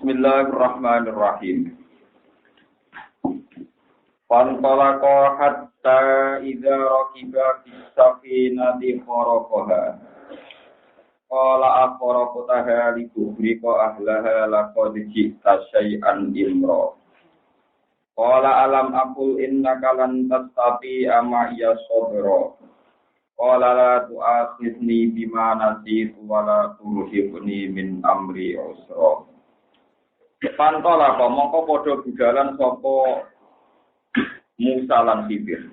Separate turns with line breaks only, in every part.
Bismillahirrahmanirrahim. Fantalaqa hatta idza rakiba fis safinati kharaqaha. Qala aqraqtaha li tughriqa ahlaha laqad ji'ta syai'an imra. Qala alam aqul innaka lan tastati'a ma'iya sabra. Qala la tu'akhidni bima nasitu wa la turhibni min amri usra. Pantola kok mongko padha budalan sapa Musa lan Khidir.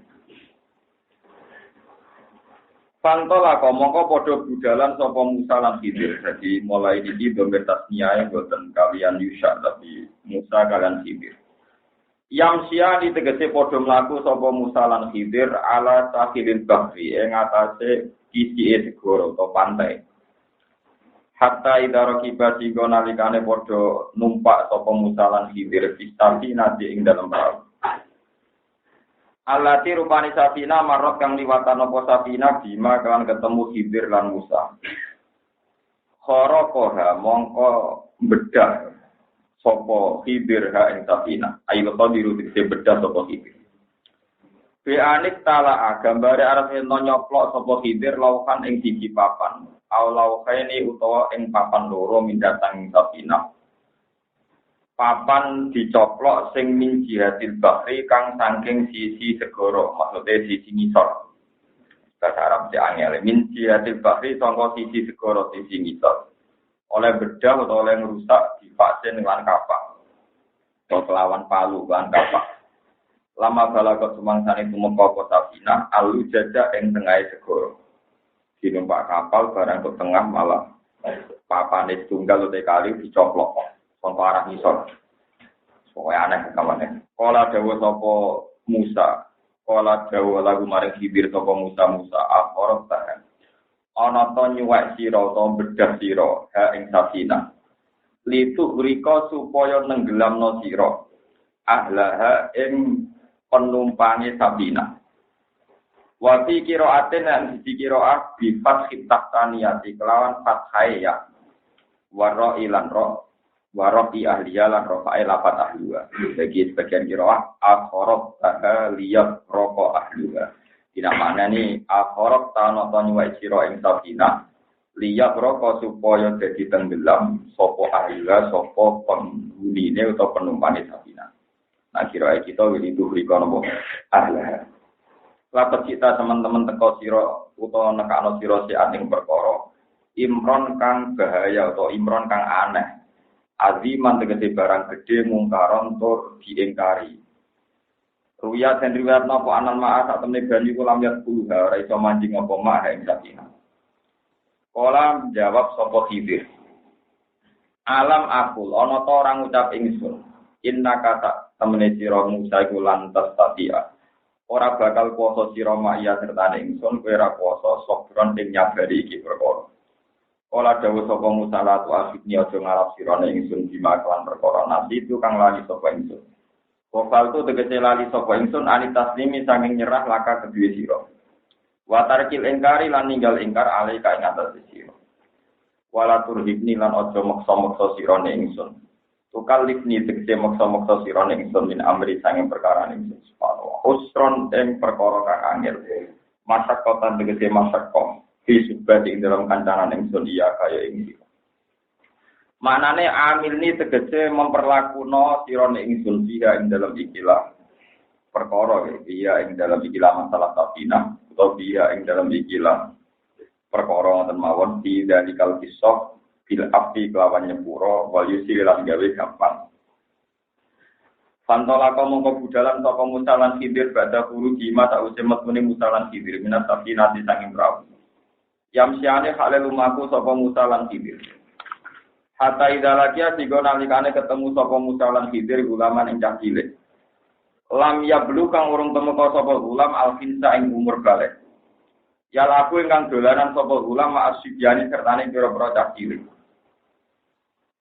Pantola kok mongko padha budalan sapa Musa lan Khidir. Jadi mulai iki domir tasniyae boten kalian Yusha tapi Musa kalian Khidir. Yang sia ditegese padha mlaku sapa Musa lan Khidir ala sahilil bahri ing atase sisike segara utawa pantai. Hatta idara kibat singgo nalikane padha numpak sapa Musa lan Khidir pistasi nadi ing dalem perahu. Allati rupani safina marot kang liwatan apa safina bima kan ketemu Khidir lan Musa. Kharaqa mongko bedah sapa Khidir ha ing safina. Ayo diru dise bedah sapa Khidir. Bianik tala gambare arep ento nyoplok sapa Khidir lauhan ing siji papan. Aulau kaini utawa ing papan loro mindatang safina. Papan dicoplok sing min jihadil bahri kang saking sisi segara, maksudnya sisi ngisor. Bahasa Arab si angel min jihadil bahri sangka sisi segara sisi ngisor. Oleh bedah utawa oleh ngrusak dipaksin lan kapak. Atau kelawan palu lan kapak. Lama balagot sumangsane tumeka apa safina alu jajak ing tengahe segara. Numpak kapal barang ke tengah malah papane tunggal utek kali dicoplok saka arah ngisor. Pokoke aneh kawane. Kala dawuh sapa Musa, kala dawuh lagu maring Khidir sapa Musa akhorot tahan. Ana to nyuwek sira utawa bedah sira ha ing safina. Litu rika supaya nenggelamno sira ahlaha ing penumpange safina. Wa fi qira'atin lan siji qira'ah bi fathhi tahtaniyati kelawan fathai ya wa ilan wa ra'i ahliya lan rafa'il lafat ahliya. Bagi sebagian qira'ah akharat tahaliyat raqa ahliya. Dina maknane akharat tanata nyuwai sira ing safina liyat raqa supaya dadi tenggelam sapa ahliya sapa penghunine utawa penumpange safina. Nah qira'ah kita iki duhri kono ahliya. Lapat kita teman-teman teko sira utawa nekakno sira si aning perkara imron kang bahaya utawa imron kang aneh aziman tegese barang gedhe mungkaron tur diingkari ruya den riwayat napa anan ma'a sak temne bani kula lihat kula ora iso manjing apa ma'a ing sakina kala jawab sapa Khidir alam akul ana ta orang ngucap ingsun innaka tak temene sira Musa iku lantas tatia ora bakal kuasa sira maya sertane ingsun kowe ora kuasa sobron ing nyabari iki perkara. Kala dawuh sapa Musa la tu asifni aja ngarep sirane ingsun dimaklan perkara nanti itu kang lali sapa ingsun. Kofal tu tegese lali sapa ingsun ani taslimi saking nyerah laka kedue sira. Wa tarkil ingkari lan ninggal ingkar alai ka ing atas sira. Wala turhibni lan aja maksa-maksa sirane ingsun. Tukal lifni tegese maksa-maksa sirane ingsun min amri sanging perkara ingsun. Usron ing perkara kang angel. Masyakotan tegese masyakot. Fi subati ing dalam kancanan ingsun iya kaya ing sira. Manane amil ni tegese memperlakuno sirane ingsun dia ing dalam ikilah perkara iya ing dalam ikilah masalah safina utawa dia ing dalam ikilah perkara wonten mawon di dalikal kisah bil api kelawan nyepuro wal yusil lan gawe gampang. Fantola mongko budalan sapa Musa lan Khidir badha guru jima sause metune Musa lan Khidir minat safinati saking perahu. Yamsiane hale lumaku sapa Musa lan Khidir. Hatta idalakia sigo nalikane ketemu sapa Musa lan Khidir gulaman ing cah cilik. Lam yablu kang urung temeka sapa gulam alfinsa ing umur balik. Ya laku ingkang dolanan sapa gulam ma'asyibiyani sertane pira-pira cah cilik.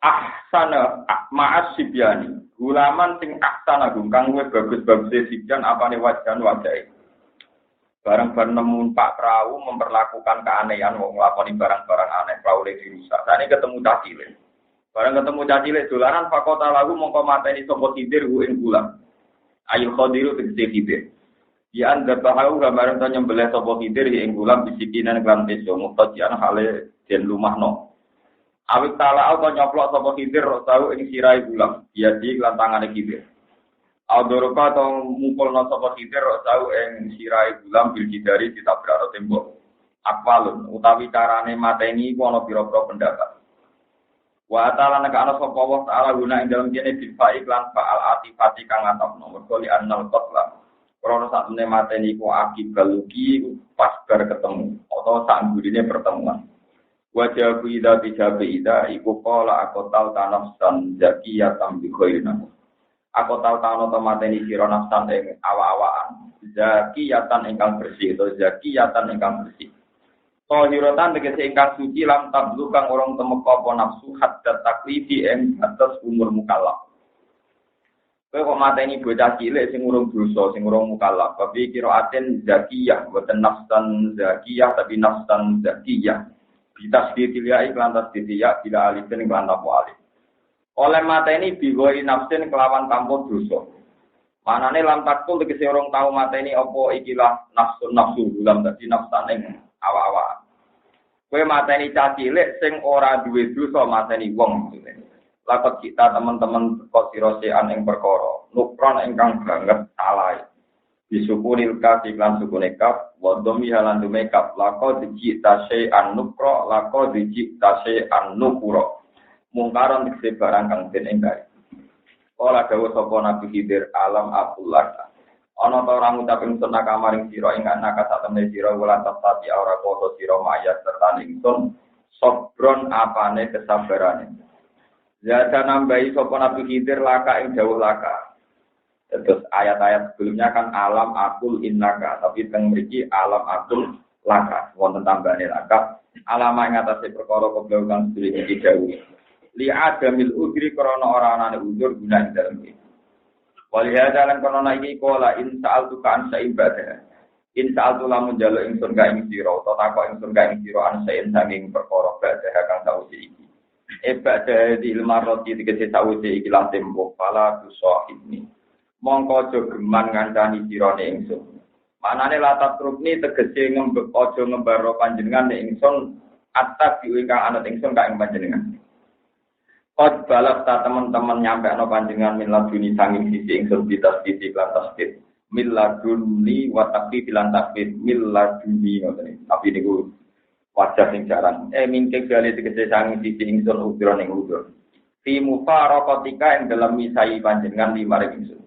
Ahsana ma'asyibiyani gulaman sing ahsana kang luwih bagus-bagus sijan apane wajan wajahe. Barang-barang nemu Pak Perahu memperlakukan keanehan wong nglakoni barang-barang aneh, perahu dirusak. Sane ketemu cah cilik. Barang ketemu cacilek dolanan fakota lagu mongko mateni sapa Khidir ku ing Gulam. Ayo Khadiru tegese Khidir. Ya anda tahu gambaran to nyembelih sapa Khidir ing Gulam bisikinan kelam teso mutajian hale den lumahno. Awit tala auto nyoplok sapa Khidir tahu ing sirahe Gulam. Ya di lantangane Khidir. Audoroka to mupulna sapa Khidir tahu ing sirahe Gulam bil jidari ditabrak tembok. Akwalun utawi carane mateni ku ana pira-pira pendapat. Wa ta'ala nek ana sapa wa ta'ala guna ing dalem kene difa iklan fa'al atifati kang atapno mergo li annal qatla krana sakmene mateni ku akibal luki pas bar ketemu atau sak gurine pertemuan wa jabu ida bijabi ida iku qala aqtal tanafsan zakiyatan bi khairina aqtal tano to mateni sira nafsan ing awak-awakan zakiyatan ingkang bersih atau zakiyatan ingkang bersih Tohirotan tegese ingkang suci lam tablu kang orang temeka apa nafsu hatta taklifi ing atas umur mukallaf. Kowe kok mateni bocah cilik sing urung dosa, sing urung mukallaf, tapi kiraaten zakiyah, boten nafsan zakiyah tapi nafsan zakiyah. Bitasdidilya iklan tasdidiyah bila alifin iklan apa alif. Oleh mateni bigoi nafsin kelawan tanpa dosa. Manane lam takul tegese orang tau mateni apa ikilah nafsu gulam dadi nafsane awak-awak. Kowe mateni cacilek sing ora duwe dosa mateni wong. Lakot kita teman-teman kok sirosean ing perkara, nukron ingkang banget salah. Disukunil kasih lan sukune kaf, wa dhammi halan dumekap, lakot dijita syai'an nukro, lakot dijita syai'an nukuro. Mungkaron dikse barang kang den enggal. Kala dawuh sapa Nabi Khidir alam Abdullah. Ana ta ora ngucap ingsun nakamaring sira ing anak satemene sira wulan tati ora koso sira mayat serta ingsun sobron apane kesabarane. Ya nambahi sapa Nabi Khidir laka ing dawuh laka. Terus ayat-ayat sebelumnya kan alam akul innaka, tapi teng mriki alam akul laka wonten tambahane laka. Alama ing atase perkara koblo kang dhewe iki dawuh. Li adamil udri krana ora anane udzur guna ing dalem iki. Walihada lan kono iki kola in sa'altu kan saibadah. In sa'altu lamun njaluk ingsun ka ing sira utawa takok ingsun ka ing sira an saen saking perkara badah kang sawise iki. Ibadah di ilmaroti tegese sawise iki lan tempo pala tuso ini. Mongko aja geman ngancani sirane ingsun. Manane latat trukni tegese ngembek aja ngembaro panjenengan nek ingsun atas diingkang anut ingsun ka ing panjenengan. Qad balagh ta teman-teman nyampe ana panjenengan min laduni sanging sisi ingsun bitas sisi lan tasdid mil laduni wa taqdi lan tasdid mil laduni ngoten tapi niku wajah sing jarang mingke gale tegese sanging sisi ingsun udra ning udra fi mufaraqatika ing dalam misai panjenengan limaring ingsun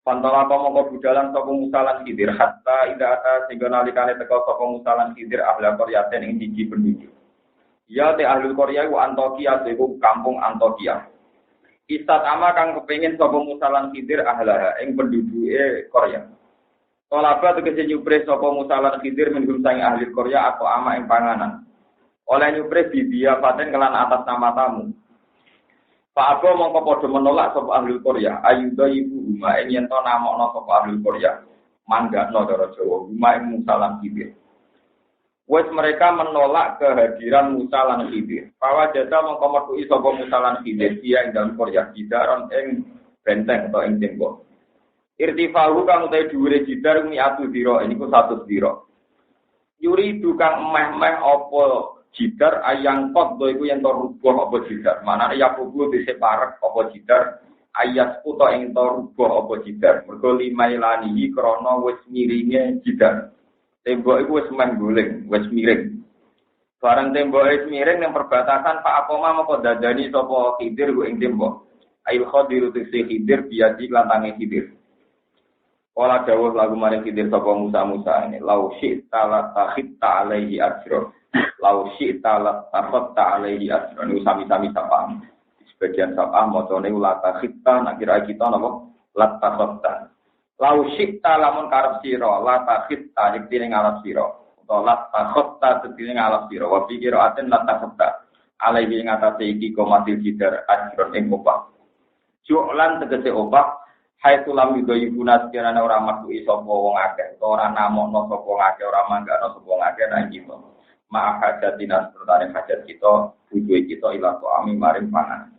pantala mongko budalan sapa musalan Khidir hatta ida ata sing nalikane teka sapa musalan Khidir ahla qaryaten ing siji penduduk. Ya te ahli Korea ku Antokia iku kampung Antokia. Istat ama kang kepengin sapa musalan Khidir ahlaha ing penduduke Korea. Kalaba tegese nyupres sapa musalan Khidir minggum sang ahli Korea atau ama ing panganan. Oleh nyupres bibia paten kelan atas nama tamu. Pak Abo mongko padha menolak sapa ahli Korea. Ayuda ibu uma ing yen to namokno sapa ahli Korea. Manggano cara Jawa uma ing musalan Khidir. Wes mereka menolak kehadiran Musa lan Khidir. Pawa jasa mongko metuki sapa Musa lan Khidir dia ing dalem Korea jidaron ing benteng atau ing tembok. Irtifahu kang utahe dhuwure jidar mi'atu dira niku 100 dira. Yuri dukang meh-meh apa jidar ayang pot do iku yen to rubuh apa jidar. Manane ya kubu diseparek apa jidar ayas uta ing to rubuh apa jidar. Mergo limailanihi krana wis miringe jidar. Tembok itu wis mengguling, wis miring. Barang tembok wis miring yang perbatasan Pak Akoma mau dadani sapa Khidir ku ing tembok. Ail Khadir tegese Khidir biadi lantange Khidir. Kala dawuh lagu maring Khidir sapa Musa ini. Lau syi'ta la takhitta alaihi ajra. Lau syi'ta la takhatta alaihi ajra. Niku sami-sami sapa. Sebagian sapa macane la takhitta nak kira kita napa? La takhatta. Lau syikta lamun karep sira la takhitta diktine ngalap sira utawa la takhatta diktine ngalap sira wa pikira aten la takhatta alaihi ing atase iki komatil jidar ajron ing opah ju'lan tegese opah haitsu lam yudayibuna sekirane ora makui sapa wong akeh utawa ora namokno sapa wong akeh ora manggano sapa wong akeh nang iki ma'a hajatina sertane hajat kita, butuh kita ila ta'ami maring pangan.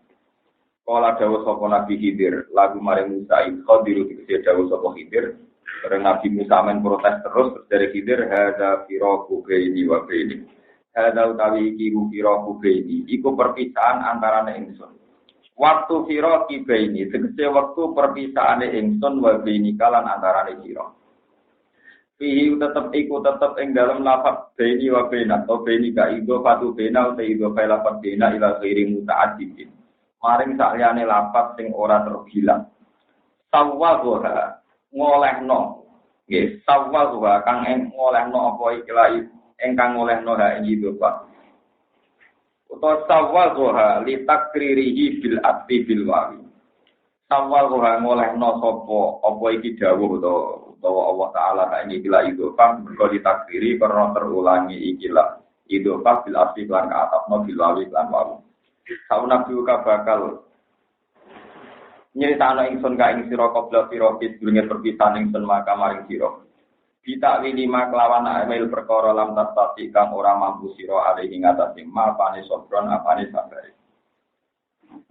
Kala dawuh sapa Nabi Khidir, lagu maring Musa Khadiru dikese dawuh sapa Khidir, bareng Nabi Musa men protes terus dari Khidir hadza firaqu baini wa baini. Hadza utawi iki firaqu baini, iku perpisahan antarané ingsun. Waktu firaqi baini, tegese waktu perpisahane ingsun wa baini kalan antarané sira. Fihi tetep ing dalem lafaz baini wa baina atau baini ka ido fatu baina utawa ido fa lafaz baina ila ghairi muta'addidin. Maring sakliyane lapat sing ora terbilang. Sawwaha ngolehno. Nggih, sawwaha kang ngolehno apa iki lae ingkang ngolehno ha ing hidup. Utawa sawwaha li takririhi bil atfi bil wawi. Sawwaha ngolehno sapa apa iki dawuh utawa Allah taala ha ing iki lae hidup mergo ditakriri karena terulangi iki la hidup bil atfi lan ka atapno bil wawi lan wawi. Saun nabi uga bakal nyeritakno ingsun ka ing sira qabla firaqis durunge perpisahan ingsun maka maring sira. Kita lima kelawan amil perkara lam tasati kang ora mampu sira ali ing atase mapane sobron apane sabare.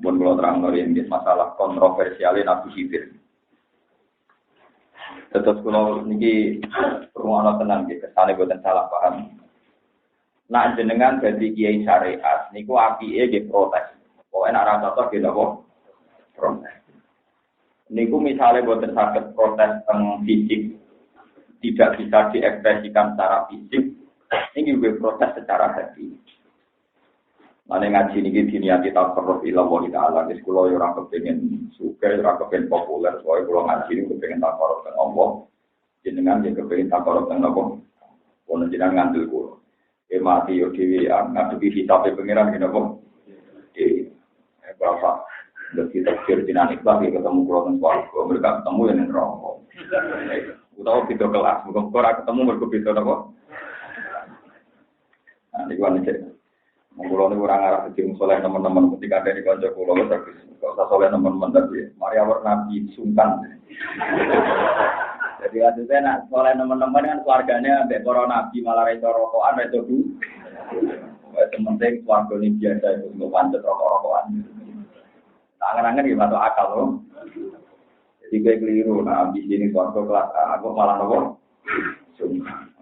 Mun kula terangno yen masalah kontroversial Nabi Khidir. Tetep kula niki rumono tenan nggih kesane boten salah paham. Nak jenengan dadi kiai syariat niku apike nggih protes. Pokoke nek ora cocok nggih napa? Protes. Niku misale boten saged protes teng fisik tidak bisa diekspresikan secara fisik, ini juga protes secara hati. Mane ngaji niki diniati takarruf ila Allah taala, wis kula ora kepengin sugih, ora kepengin populer, soalé kula ngaji niku kepengin takarruf teng Allah. Jenengan yo kepengin takarruf teng napa? Ono jenengan ngandel kula. Mati yo dhewe ngadepi hitabe pangeran ngene apa? Berapa? Lebih takdir jinan ikhlas ketemu kula teng swarga, mereka ketemu yang neraka. Utawa beda kelas, muga ora ketemu mergo beda napa? Nah, niku ane cek. Kula niku ora ngarep dadi saleh teman-teman ketika dari kanca kula terus kok usah saleh teman-teman tapi mari awak nabi sungkan. Jadi maksudnya nak soleh teman-teman kan keluarganya ambek para nabi malah reso rokokan reso du. Penting keluarga ini biasa itu untuk pancet rokok-rokokan. Tangan-tangan ya masuk akal loh. Jadi gue keliru, nah ambisi ini keluarga kelas A, aku malah nopo.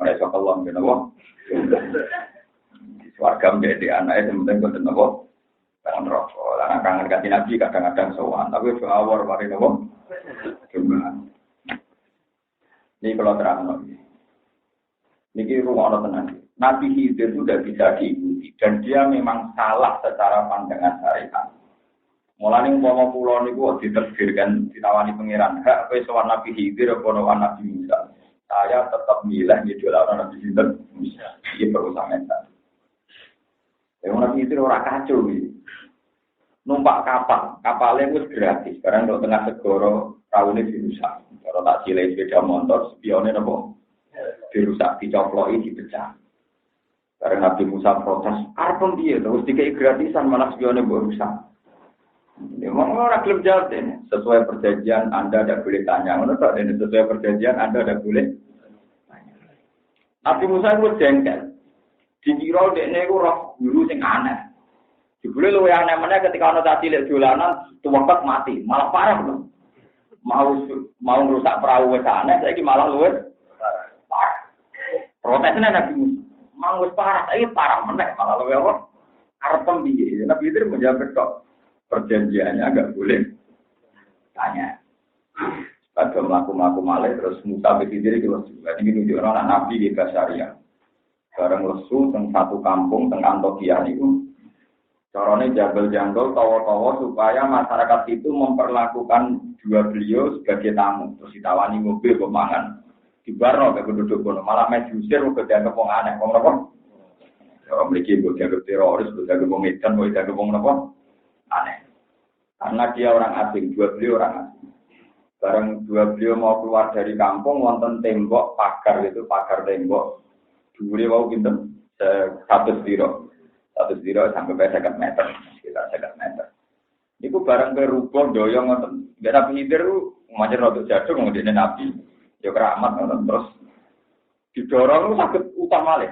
Reso keluar ke nopo. Keluarga menjadi anaknya penting buat nopo. Tangan rokok, tangan kangen kasih nabi kadang-kadang sowan, tapi doa war mari nopo. Cuma. Ini kalau terang lagi. Ini rumah tenang. Nabi Khidir itu sudah bisa diikuti dan dia memang salah secara pandangan syariat. Mulane umpama kula niku diterbirkan ditawani pangeran hak kowe sowan Nabi Khidir apa sowan Nabi Musa. Saya tetap milih ngidolakno Nabi Khidir Musa. Iki perusahaan. Nabi Khidir ora kacau iki. Numpak kapalnya wis gratis. Sekarang untuk tengah segoro raune dirusak. Kalau tak cilik sepeda motor, spionnya nopo dirusak, dicoploki, dipecah. Karena Nabi Musa protes, arpun dia terus dikai gratisan malah spionnya berusak. Ini memang orang klaim jawab ini. Sesuai perjanjian Anda tidak boleh tanya. Menurut ini sesuai perjanjian Anda tidak boleh tanya. Nabi Musa itu jengkel. Dikira dia itu roh guru yang aneh. Dibule luwe aneh meneh ketika ana tak cilik dolanan tuwekek mati, malah parah lho. Mau ngrusak perahu wis aneh, saiki malah luwe parah. Protesnya Nabi Musa, mau wis parah, saiki parah meneh malah luwe apa? Arep piye? Nabi itu menjawab tok. Perjanjiannya enggak boleh tanya. Pada melaku-melaku malih terus Musa berpikir itu juga ini nunjuk orang Nabi di Syariah. Bareng lesu teng satu kampung teng Antioquia niku. Caranya janggal-janggal, tawa-tawa supaya masyarakat itu memperlakukan dua beliau sebagai tamu. Terus ditawani mobil, pemangan. Di barno, kayak penduduk bono. Malah majusir, udah dianggap orang aneh. Ngomong apa? Orang memiliki, udah dianggap teroris, udah dianggap pengedan, udah dianggap apa? Aneh. Karena dia orang asing, dua beliau orang asing. Bareng dua beliau mau keluar dari kampung, wonten tembok, pagar itu, pagar tembok. Dua mau pinter, 1 stiro. 1 stiro sampai 50 meter, sekitar 50 meter. Iku barang berubah doyong ngoten. Nek Nabi Khidir macam rodok jaduk ngene Nabi. Ya keramat ngoten terus didorong sakit utang malih.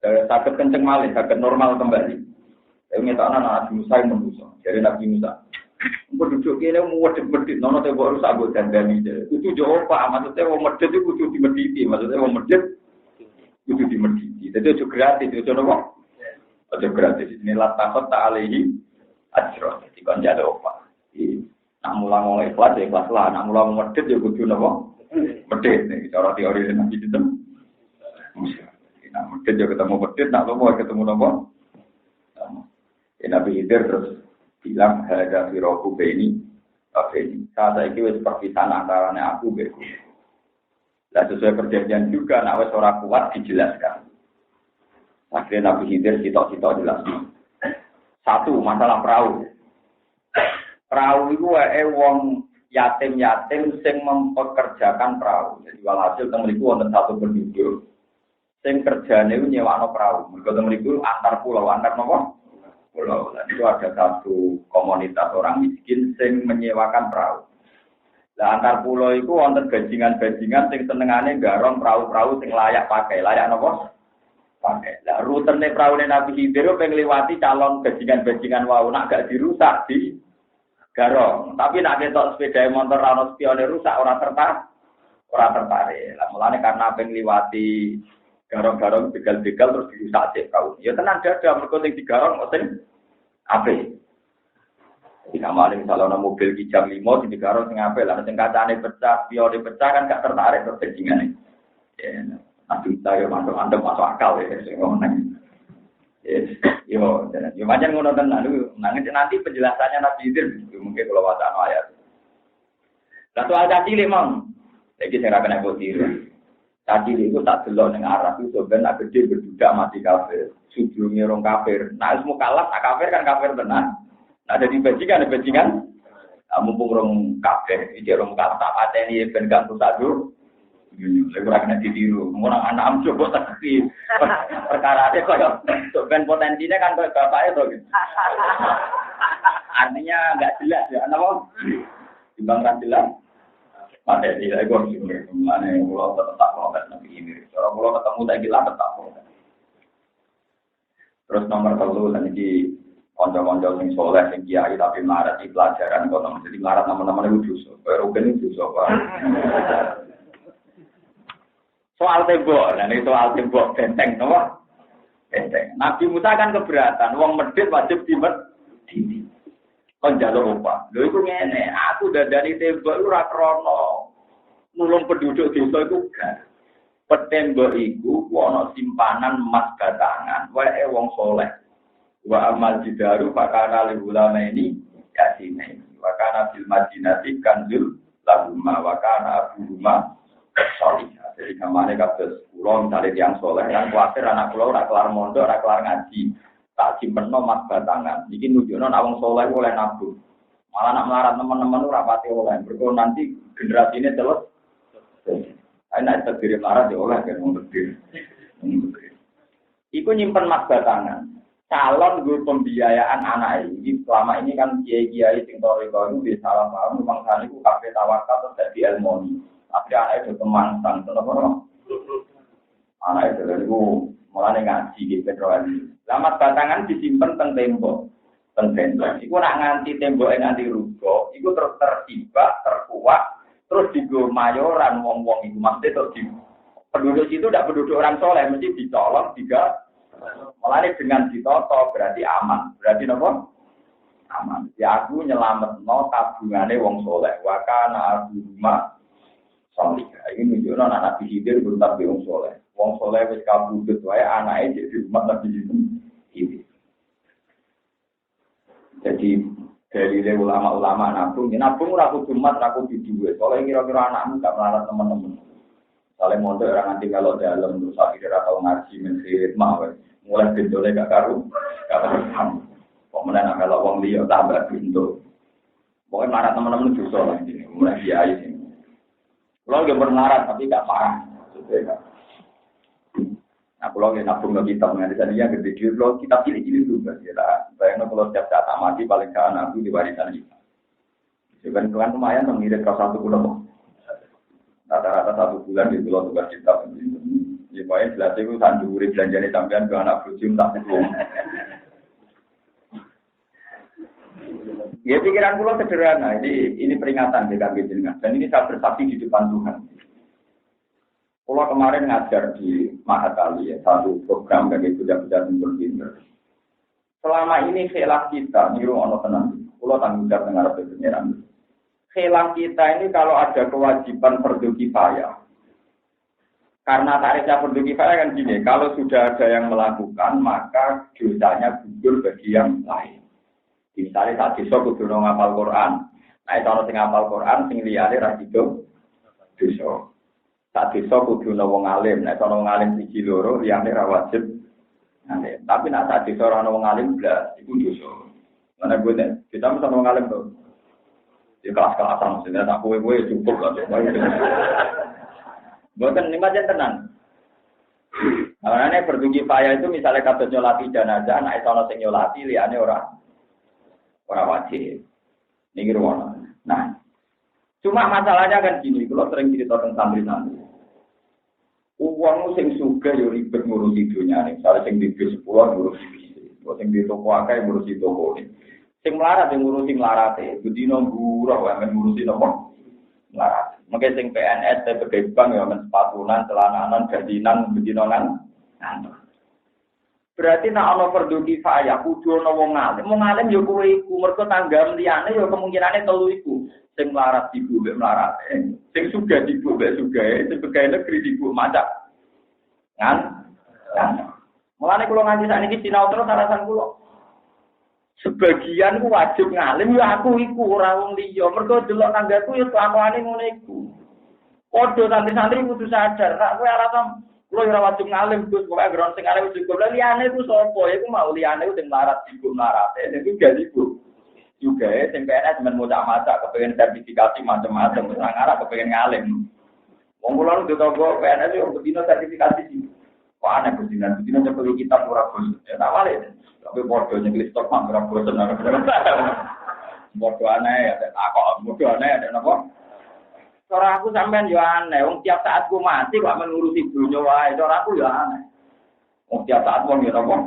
Sakit kenceng malih, sakit normal kembali. Saya ngetakna Nabi Musa yang menuso. Jadi Nabi Musa, penduduk ini mau medit, nono tebok rusak buat dandani. Itu jauh pak, maksudnya mau medit itu kudu dimediti, maksudnya mau medit kudu dimediti. Jadi itu gratis, itu nopo. Itu gratis. Ini latakot tak alihi ajro. Jadi kan jadi apa? Nak mulang mau ikhlas ya ikhlas lah. Nak mulang mau medit ya kudu nopo. Medit. Nih cara teori Nabi itu. Nah, mungkin dia ketemu medit, nak lomo ketemu nopo. Nabi Khidir terus bilang ada firoku beni, beni. Saat itu perpisahan antaranya aku beku. Lah sesuai perjanjian juga, nak wes ora kuat dijelaskan. Akhirnya Nabi Khidir sitok-sitok jelaskan. Satu masalah perahu. Perahu itu wong yatim-yatim sing mempekerjakan perahu. Jadi walhasil teng mriku wonten satu penduduk sing kerjane iku nyewakno perahu. Mergo teng mriku antar pulau, antar napa? Pulau. Dan itu ada satu komunitas orang miskin sing menyewakan perahu. Lah antar pulau itu wonten bajingan-bajingan sing senengane garong perahu-perahu sing layak pakai. Layak napa? Pakai. Lah rutene praune Nabi Khidir pengen liwati calon bajingan-bajingan wau nak gak dirusak di garong. Tapi nak ketok sepeda motor ana spione rusak ora tertarik. Lah mulane karena pengen liwati garong-garong begal-begal terus dirusak cek kau. Ya tenang dada mergo sing digarong sing apik. Jika maling misalnya mobil kijang 5 di garong sing apik lah sing kacane pecah, pione pecah kan gak tertarik terus bajingane. Ya, nanti saya masuk akal ya sing ngono. Yes, yo macam ngono tenan nanti penjelasannya Nabi Khidir mungkin kalau wacana ayat. Lah soal cilik mang. Iki sing ra kena botir. Tadi itu tak delok ning arah itu ben nak gede berbudak mati kafir. Sujunge rong kafir. Nah wis mukalaf tak kafir kan kafir tenan. Nah dadi bajingan. Mumpung rong kafir iki rong mukalaf tak pateni ben gak rusak dur. Lek ora kena ditiru. Ngono anak am coba tak iki. Perkara ate koyo ben potensinya kan koyo bapake to. Artinya enggak jelas ya. Napa? Timbang ra jelas. Pada tidak ekor sumber mana yang pulau tetap protes Nabi ini. Kalau pulau ketemu tak gila tetap protes. Terus nomor 3 lagi konco-konco sing soleh sing kiai tapi marah di pelajaran kono jadi marah teman-teman itu dosa. Rugen itu dosa. Soal tembok, nah ini soal tembok benteng, no? Benteng. Nabi Musa kan keberatan, wong medit wajib dimediti. Kon jalur apa? Lho iku ngene, aku dadani tembok iku ora krana nulung penduduk desa iku gak. Petembok iku ana simpanan emas batangan, wae wong saleh. Wa amal jidaru fakana lil ulama ini kasine. Wa kana fil madinati kanzul lahumma wa kana abuhuma salih. Jadi kamane kados kula misale tiyang saleh kan kuwatir anak kula ora kelar mondok, ora kelar ngaji. Tak simpenno emas batangan. Iki nunjukno nek wong saleh oleh nabung. Malah nak melarat teman-teman ora pati oleh. Mergo nanti generasi ini terus. Ayo nek terdiri melarat ya oleh kan wong terdiri. Iku nyimpen emas batangan. Calon gue pembiayaan anak ini selama ini kan kiai-kiai sing toriko itu bisa salah paham memang sana itu kabeh tawakal terus jadi ilmu. Tapi anak itu kemangsang tenan anak itu mulane ngaji gitu kan. Lamat batangan disimpen teng tembok. Iku nak nganti temboke nganti rugo, iku terus tertibak, terkuat, terus digo mayoran wong-wong iku mesti terus di penduduk itu ndak penduduk orang soleh mesti dicolong tiga. Mulane dengan ditoto berarti aman. Berarti napa? Aman. Ya aku nyelametno tabungane wong soleh. Wa kana abuma salih. Iki nunjukno anak Nabi Khidir beruntak be wong soleh. Wong soleh wis kabudut wae anake jadi umat Nabi Khidir. Jadi dari ulama-ulama nabung ora kudu umat, ora kudu duwe. Soale kira-kira anakmu gak melarat teman-teman. Soale mondok ora nganti kalau dalam terus akhirnya tau ngaji mensirit mah mulai bendole gak karu. Kok menawa kalau wong liya tambah pintu. Pokoke melarat teman-teman dosa lah ini. Mulai kiai sing. Kalau nggak bernarat tapi nggak parah. Nah, kalau nggak nabung lagi kita mengenai yang gede, kalau kita pilih-pilih juga, kita bayangkan kalau setiap saat mati paling ke anak itu di warisan kita. Sebenarnya lumayan mengirim ke 1 bulan. Rata-rata 1 bulan di pulau tugas kita. Ya pokoknya jelas itu sanduri belanjane sampean ke anak bojo tak hukum. Ya pikiran kula sederhana, ini peringatan di kaki jenengan dan ini saya bersaksi di depan Tuhan. Kula kemarin ngajar di Mahatali ya, satu program bagi budak-budak pinter-pinter. Selama ini khilaf kita niru ono tenang. Kula tanggung jawab dengar pengiran. Khilaf kita ini kalau ada kewajiban fardhu kifayah. Karena tarifnya fardhu kifayah kan gini, kalau sudah ada yang melakukan maka dosanya gugur bagi yang lain. Misalnya saat desa kudu ngapal Quran. Nah, itu ana sing ngapal Quran sing liyane ra dido dosa. Saat desa kudu wong alim, nek ana wong alim siji loro liyane ra wajib. Tapi nek saat desa ora ana wong alim blas iku dosa. Mana gue nek kita mesti wong alim to. Di kelas-kelasan maksudnya tak kowe-kowe cukup lah. Bukan ini macam tenang. Karena fardhu kifayah itu misalnya kata nyolati jenazah, nek ana sing nyolati liyane ora wajib. Ini ruang. Nah, cuma masalahnya kan gini, kalau sering cerita tentang santri-santri. Uang sing sugih yo ribet ngurusi dunia nih. Misalnya sing di bis 10 ngurusi bis, sing di toko akeh ngurusi toko ini. Sing melarat yang ngurusi melarate, bedino buruh yang ngurusi nopo melarat. Mungkin sing PNS pegawai bank ya men sepatunan, celananan, gajinan, bedinonan. Berarti nek ana fardhu kifayah kudu ana wong alim. Wong alim ya kowe iku mergo tanggam liyane ya kemungkinane telu iku. Sing melarat ibu mek melarate, sing sugih ibu mek sugahe, sing pegawai negeri ibu macak. Kan? Mulane kula nganti sakniki sinau terus alasan kula. Sebagian ku wajib ngalim ya aku iku ora wong liya. Mergo delok tanggaku ya kelakuane ngono iku. Padha santri-santri kudu sadar, nek kowe alasan kulo ora wajib ngalim Gus, pokoke ground sing alim cukup. Lah liyane ku sapa? Iku mau liyane ku sing larat ibu larate. Niku gak ibu. Juga sing PNS men maca-maca kepengin sertifikasi macam-macam, wis ngarep kepengin ngalim. Wong kula nu toko PNS yo bedino sertifikasi iki. Wah, ana bedino cepet kitab ora bos. Ya tak wale. Tapi padha nyeklis stok mak ora bosen. Padha aneh ya, kok padha aneh ya napa? Cara aku sampean yo aneh, wong tiap saat ku mati kok mengurusi dunya wae, cara aku yo aneh. Wong tiap saat wong yo apa?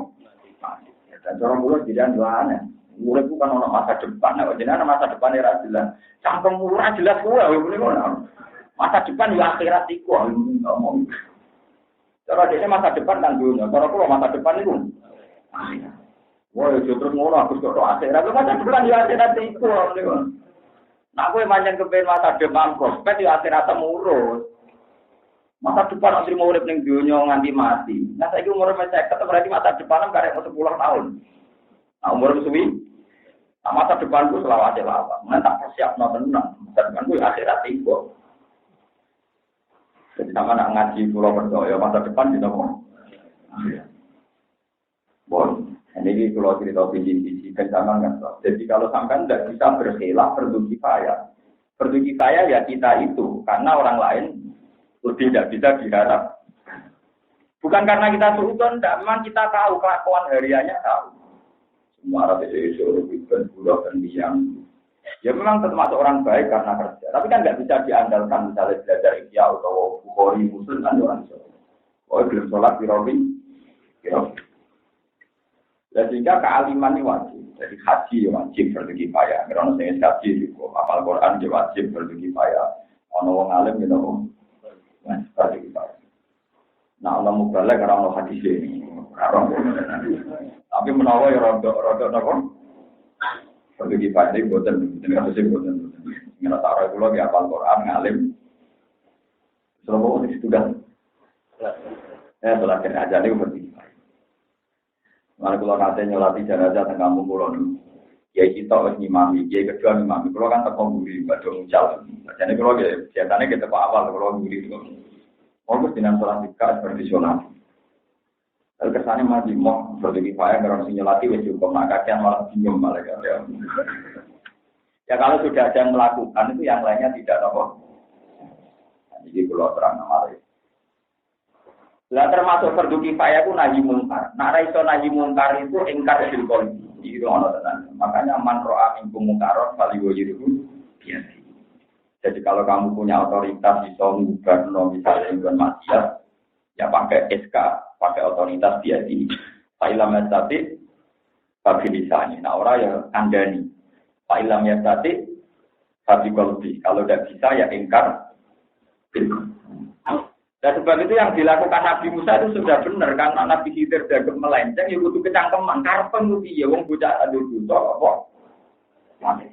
Dan cara mulo jiran yo aneh. Urip ku kan ono masa depan, nek jenengan masa depan ora jelas. Cangkem ora jelas kuwi ngene ngono. Masa depan yo akhirat iku ngomong. Cara dene masa depan nang dunya, cara kula masa depan iku. Wah, yo terus ngono aku kok akhirat. Masa depan yo akhirat iku ngene. Nah, aku manjen kepen masa depan prospek ya akhirat temurus. Masa depan nak terima urip ning donya nganti mati. Nah, saiki umur 50 berarti masa depan karek 10 tahun. Nah, umur suwi. Nah, masa depanku selawase lawat. Nah, tak persiapno tenan. Masa depanku ya akhirat iku. Jadi sama nak ngaji kula percaya masa depan kita mau. Bon. Ini kalau cerita visi kencangan kan. Jadi kalau sampai tidak bisa berkhilaf fardhu kifayah. Fardhu kifayah ya kita itu karena orang lain lebih tidak bisa diharap. Bukan karena kita suudon, memang kita tahu kelakuan hariannya tahu. Semua orang itu dan budak dan diam. Ya memang termasuk orang baik karena kerja. Tapi kan nggak bisa diandalkan misalnya belajar Ihya atau Bukhari Muslim kan orang Jawa. Oh belum sholat di Robi. Dan sehingga kealiman ini wajib. Jadi haji wajib fardhu kifayah. Karena saya haji juga. Apal Quran juga wajib fardhu kifayah. Ono wong alim gitu. Fardhu kifayah. Nah, ono mubalek karena ono hadis ini. Tapi menawa ya rodok napa? Fardhu kifayah ini boten. Ini harus boten. Ngira tak kula ki apal Quran ngalim. Sopo wis sudah. Salat aja niku fardhu. Mari kalau nanti nyolati jenazah tengah kampung pulau dulu, ya kita harus ngimami, ya kedua ngimami. Kalau kan tekong guri, badung jalan. Jadi kalau biasanya kita ke awal kalau guri itu, fokus dengan sholat tiga seperti sholat. Lalu kesannya masih mau fardhu kifayah kalau nyolati wes cukup, maka kian malah bingung malah ya. Ya kalau sudah ada yang melakukan itu yang lainnya tidak apa. Jadi kalau terang nama lah termasuk fardhu kifayah ku nahi mungkar. Nek ora iso nahi mungkar itu ingkar bil qalbi. Itu ana tenan. Makanya man ra'a minkum mungkaron falyughayyirhu bi'yadihi. Jadi kalau kamu punya otoritas iso ngubahno misalnya dengan maksiat, Ya pakai SK, pakai otoritas dia di Fa'ilam yastati bagi lisannya. Nah orang ya kandani. Fa'ilam yastati bagi kolbi. Kalau tidak bisa ya ingkar. Dan sebab itu yang dilakukan Nabi Musa itu sudah benar. Karena Nabi Khidir dianggap melenceng, ya butuh kecangkeman. Karpen itu ya, wong bocah aduh butuh apa? Mati.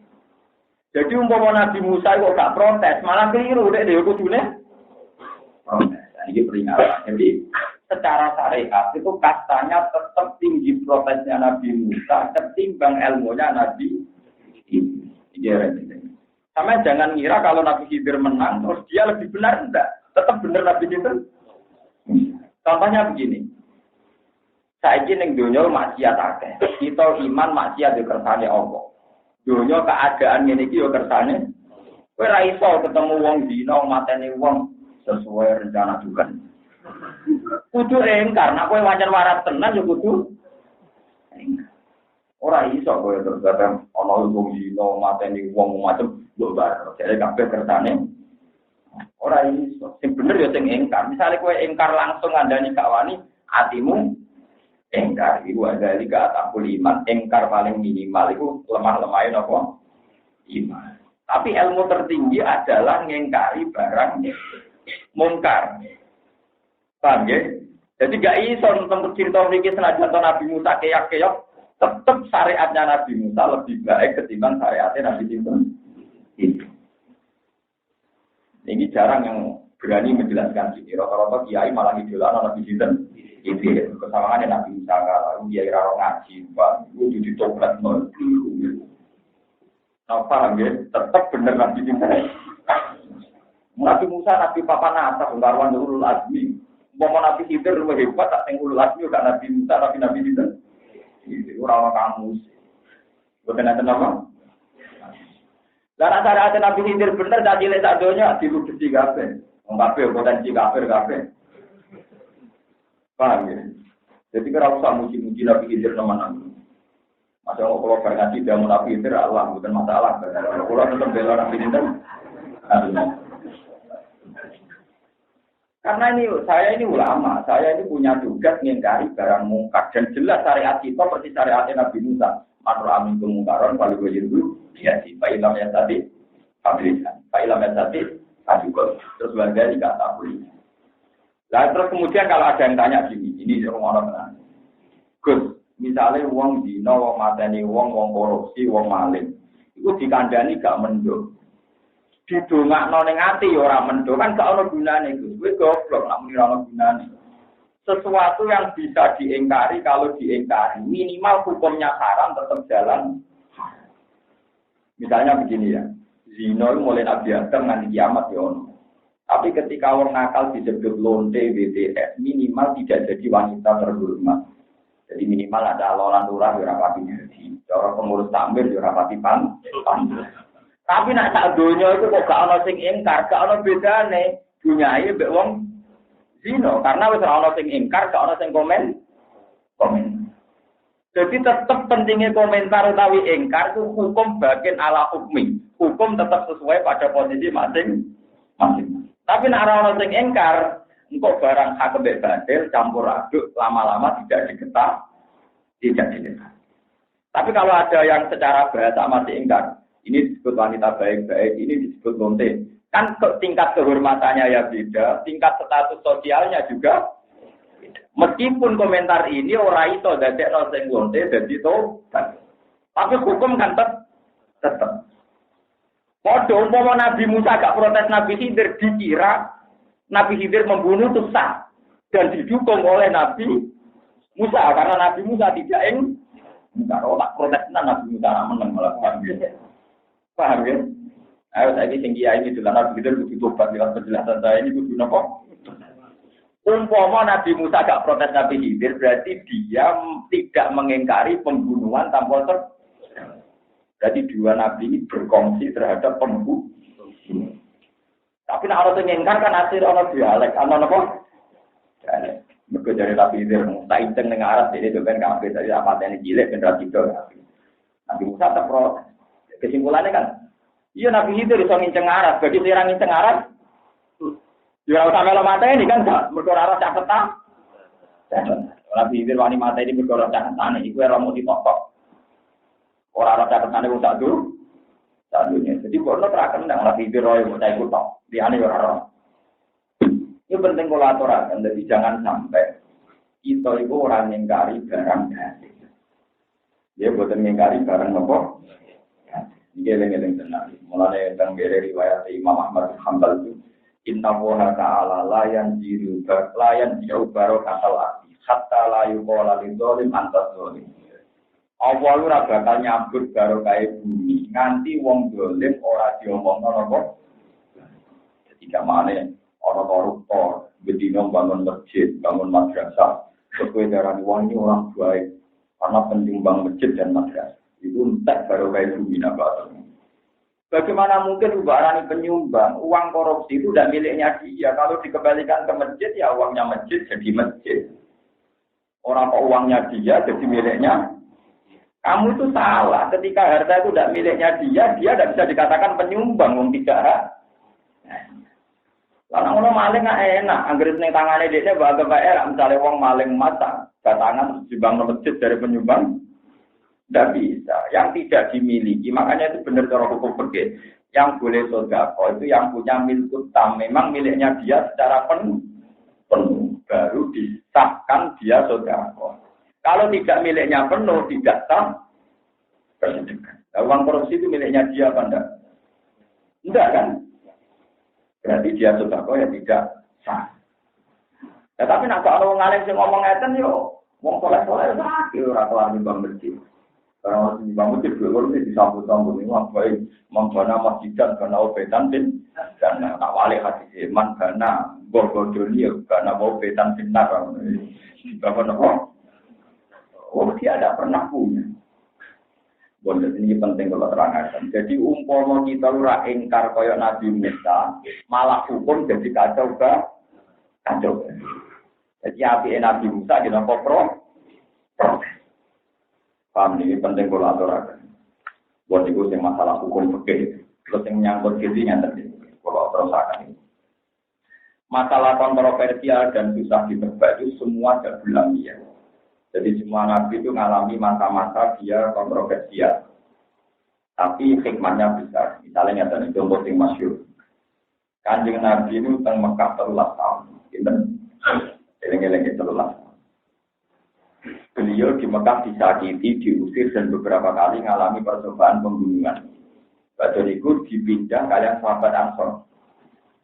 Jadi umpama Nabi Musa kok gak protes, malah keliru deh dia kudune. Protes. Ini peringatan. Jadi secara syariat itu kastanya tetap tinggi protesnya Nabi Musa ketimbang ilmunya Nabi Khidir. Sama jangan ngira kalau Nabi Khidir menang terus dia lebih benar, enggak. Tetap benar Nabi Khidir. Contohnya begini. Saiki ning donya maksiat akeh. Kita iman maksiat yo kersane Allah. Donya keadaan ngene iki yo kersane. Kowe ra iso ketemu wong dina mateni wong sesuai rencana Tuhan. Kudu engkar, nek kowe wancen waras tenan yo kudu engkar. Ora iso kowe terus datang ana wong dina mateni wong macam mbok bar. Jadi kabeh kersane ora iso. Sing bener ya sing engkar. Misale kowe engkar langsung ngandani gak wani, atimu engkar. Iku ada liga atakul iman. Engkar paling minimal iku lemah-lemahin apa? Iman. Tapi ilmu tertinggi adalah ngengkari barang mungkar. Paham ya? Jadi gak iso tentang cerita fikih senajan Nabi Musa keyak-keyak, tetap syariatnya Nabi Musa lebih baik ketimbang syariatnya Nabi Khidir. Ini jarang yang berani menjelaskan ini. Rata-rata kiai malah idola Nabi Khidir. Itu kesalahannya Nabi Musa kalau dia kira ngaji, Pak. Itu ditoplet nol. Nah, paham ya? Tetap benar Nabi Khidir. Nabi Musa, Nabi Papa Nasa, Bungkarwan Ulul Azmi. Mau Nabi Khidir lebih hebat, tak yang Ulul Azmi, udah Nabi Musa, Nabi Khidir. Itu orang kamus. Bukan ada nama. Dan ada Nabi Khidir bener, tak cilik tak donya, diludesi kabeh. Kabeh, potensi kabeh. Paham ya? Jadi kira usah muji-muji Nabi Khidir teman-teman. Masa kalau berkati dia Nabi Khidir, Allah, bukan masalah. Kalau tetap bela Nabi Khidir, karena saya ini ulama, saya ini punya tugas mengingkari barang mungkar dan jelas syariat kita seperti syariat Nabi Musa. Matur amin kemungkaran kalau gue dulu ya si Pak Ilham yang tadi fabrikan, Pak Ilham yang tadi juga terus belajar di kata boleh. Nah terus kemudian kalau ada yang tanya gini, ini orang tenang. Gus, misalnya uang dino, uang mateni, uang korupsi, uang maling, itu dikandani gak mendung. Didongakno ning ati ya ora mendho kan gak ono gunane Gus. Kowe goblok nek muni ora ono gunane. Sesuatu yang bisa diingkari kalau diingkari minimal hukumnya haram tetap jalan. Misalnya begini ya. Zina mulai Nabi Adam nganti kiamat ya ono. Tapi ketika orang nakal disebut lonte BTS minimal tidak jadi wanita terhormat. Jadi minimal ada lolan lurah ya ora pati jadi. Cara pengurus takmir ya ora pati pan. Tapi nak sak donya itu kok gak ono sing ingkar, gak ono bedane. Dunyae mbek wong zina, karena wis ora ono sing ingkar, gak ono sing komen. Jadi tetap pentingnya komentar utawi ingkar itu hukum bagian ala hukmi. Hukum tetap sesuai pada posisi masing-masing. Tapi nak ora ono sing ingkar, engko barang hak mbek batil campur aduk lama-lama tidak diketah. Tapi kalau ada yang secara bahasa masih ingkar, ini disebut wanita baik-baik, ini disebut lonte. Kan tingkat kehormatannya ya beda, tingkat status sosialnya juga beda. Meskipun komentar ini ora iso dadekno sing lonte dadi tobat. Tapi hukum kan tetap. Padha umpama Nabi Musa gak protes Nabi Khidir, dikira Nabi Khidir membunuh itu sah dan didukung oleh Nabi Musa karena Nabi Musa tidak enggak protes Nabi Musa menang melakukan paham ya? Ayo saya ini tinggi ini dalam begitu butuh tobat lewat penjelasan saya ini butuh nopo. Umpama Nabi Musa gak protes Nabi Khidir berarti dia tidak mengingkari pembunuhan tanpa berarti dua nabi ini berkongsi terhadap pembunuh. Tapi nak orang yang ingkar kan asir orang dialek, ana nopo? Dialek. Mergo dari Nabi Khidir tak inceng ning Arab dene ben kabeh dari apa tene cilik ben ra tidur. Nabi Musa tak protes. Kesimpulannya kan, iya Nabi itu bisa nginceng Arab, bagi orang nginceng Arab, Ya ora melo mateni kan gak mergo ora caketan. Ora bibir wani mateni mergo ora caketane iku ora mau dipotok. Ora ora catetane wong sak dur. Sadunya. Jadi kono terakan nang ora bibir roe mau cai kutok. Liyane ora ora. Ini penting kula aturaken dadi jangan sampai kita itu orang ngingkari barang gratis. Dia boten ngingkari barang apa? Iki eling-eling tenan. Mulane teng riwayat Imam Ahmad bin Hanbal itu inna wa ta'ala layan jiru barokatal ati hatta la yuqala lidzalim anta zalim. Allah ora bakal nyambut barokah bumi nganti wong zalim ora diomongno napa. Jadi kamane ana koruptor, bedino bangun masjid, bangun madrasah, sesuai darani wong ini orang baik karena penyumbang masjid dan madrasah. Itu entek barokah bumi napa. Bagaimana mungkin ubarani penyumbang uang korupsi itu tidak miliknya dia? Kalau dikembalikan ke masjid, ya uangnya masjid jadi masjid. Orang kok uangnya dia jadi miliknya. Kamu itu salah. Ketika harta itu tidak miliknya dia tidak bisa dikatakan penyumbang. Wong tidak. Karena orang maling nggak enak. Anggris neng tangannya dia bahagia enak. Misalnya uang maling mata, tangan dibang masjid dari penyumbang. Tidak bisa, yang tidak dimiliki, makanya itu benar cara hukum fikih. Yang boleh sedekah itu yang punya milkut tam, memang miliknya dia secara penuh, baru disahkan dia sedekah. Kalau tidak miliknya penuh, tidak sah bersedekah. Uang korupsi itu miliknya dia apa enggak? Enggak kan? Berarti dia sedekah ya tidak sah. Ya, tapi nak kalau ngalim sing ngomong ngeten yo, wong soleh-soleh sakit ora kelar nimbang masjid. Karena masih bangun di luar ini disambut-sambut ini baik membana masjid dan karena obetan bin dan tak wali hati iman karena borgodonia karena obetan binar berapa nopo dia ada pernah punya. Bondet ini penting kalau terangkan. Jadi umpama kita ora ingkar koyok Nabi Musa malah hukum jadi kacau kacau. Jadi api Nabi Musa kita pro. Paham ini penting kalau aturakan. Buat itu yang masalah hukum fikih. Terus yang menyangkut gizinya tadi. Kalau terusakan ini. Masalah kontroversial dan susah ditebak itu semua ada bulamia. Jadi semua nabi itu mengalami masa-masa dia kontroversial. Tapi hikmahnya besar. Misalnya ada contoh yang masyhur. Kanjeng Nabi itu teng Mekah 13 tahun. Eleng-eleng 13 tahun. Beliau di Mekah disakiti, diusir dan beberapa kali mengalami percobaan pembunuhan. Badan itu dipindah kalian sahabat Ansor.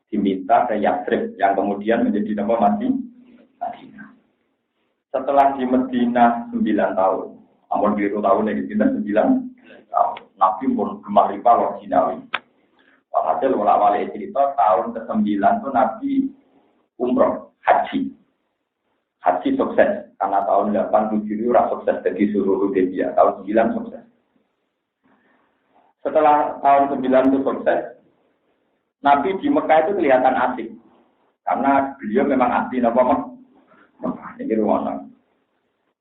Diminta ke Yatsrib yang kemudian menjadi nama Madinah. Setelah di Madinah 9 tahun, ampun keliru tahun yang kita 9 tahun. Nabi pun gemar riba Jinawi. Walhasil wala-wali cerita tahun ke-9 itu Nabi umroh, haji. Haji sukses, karena tahun 8-7 itu sukses jadi suruh Hudaybiyah, tahun 9 sukses. Setelah tahun 9 itu sukses, Nabi di Mekah itu kelihatan asik, karena beliau memang asli Mekah, ini rumah.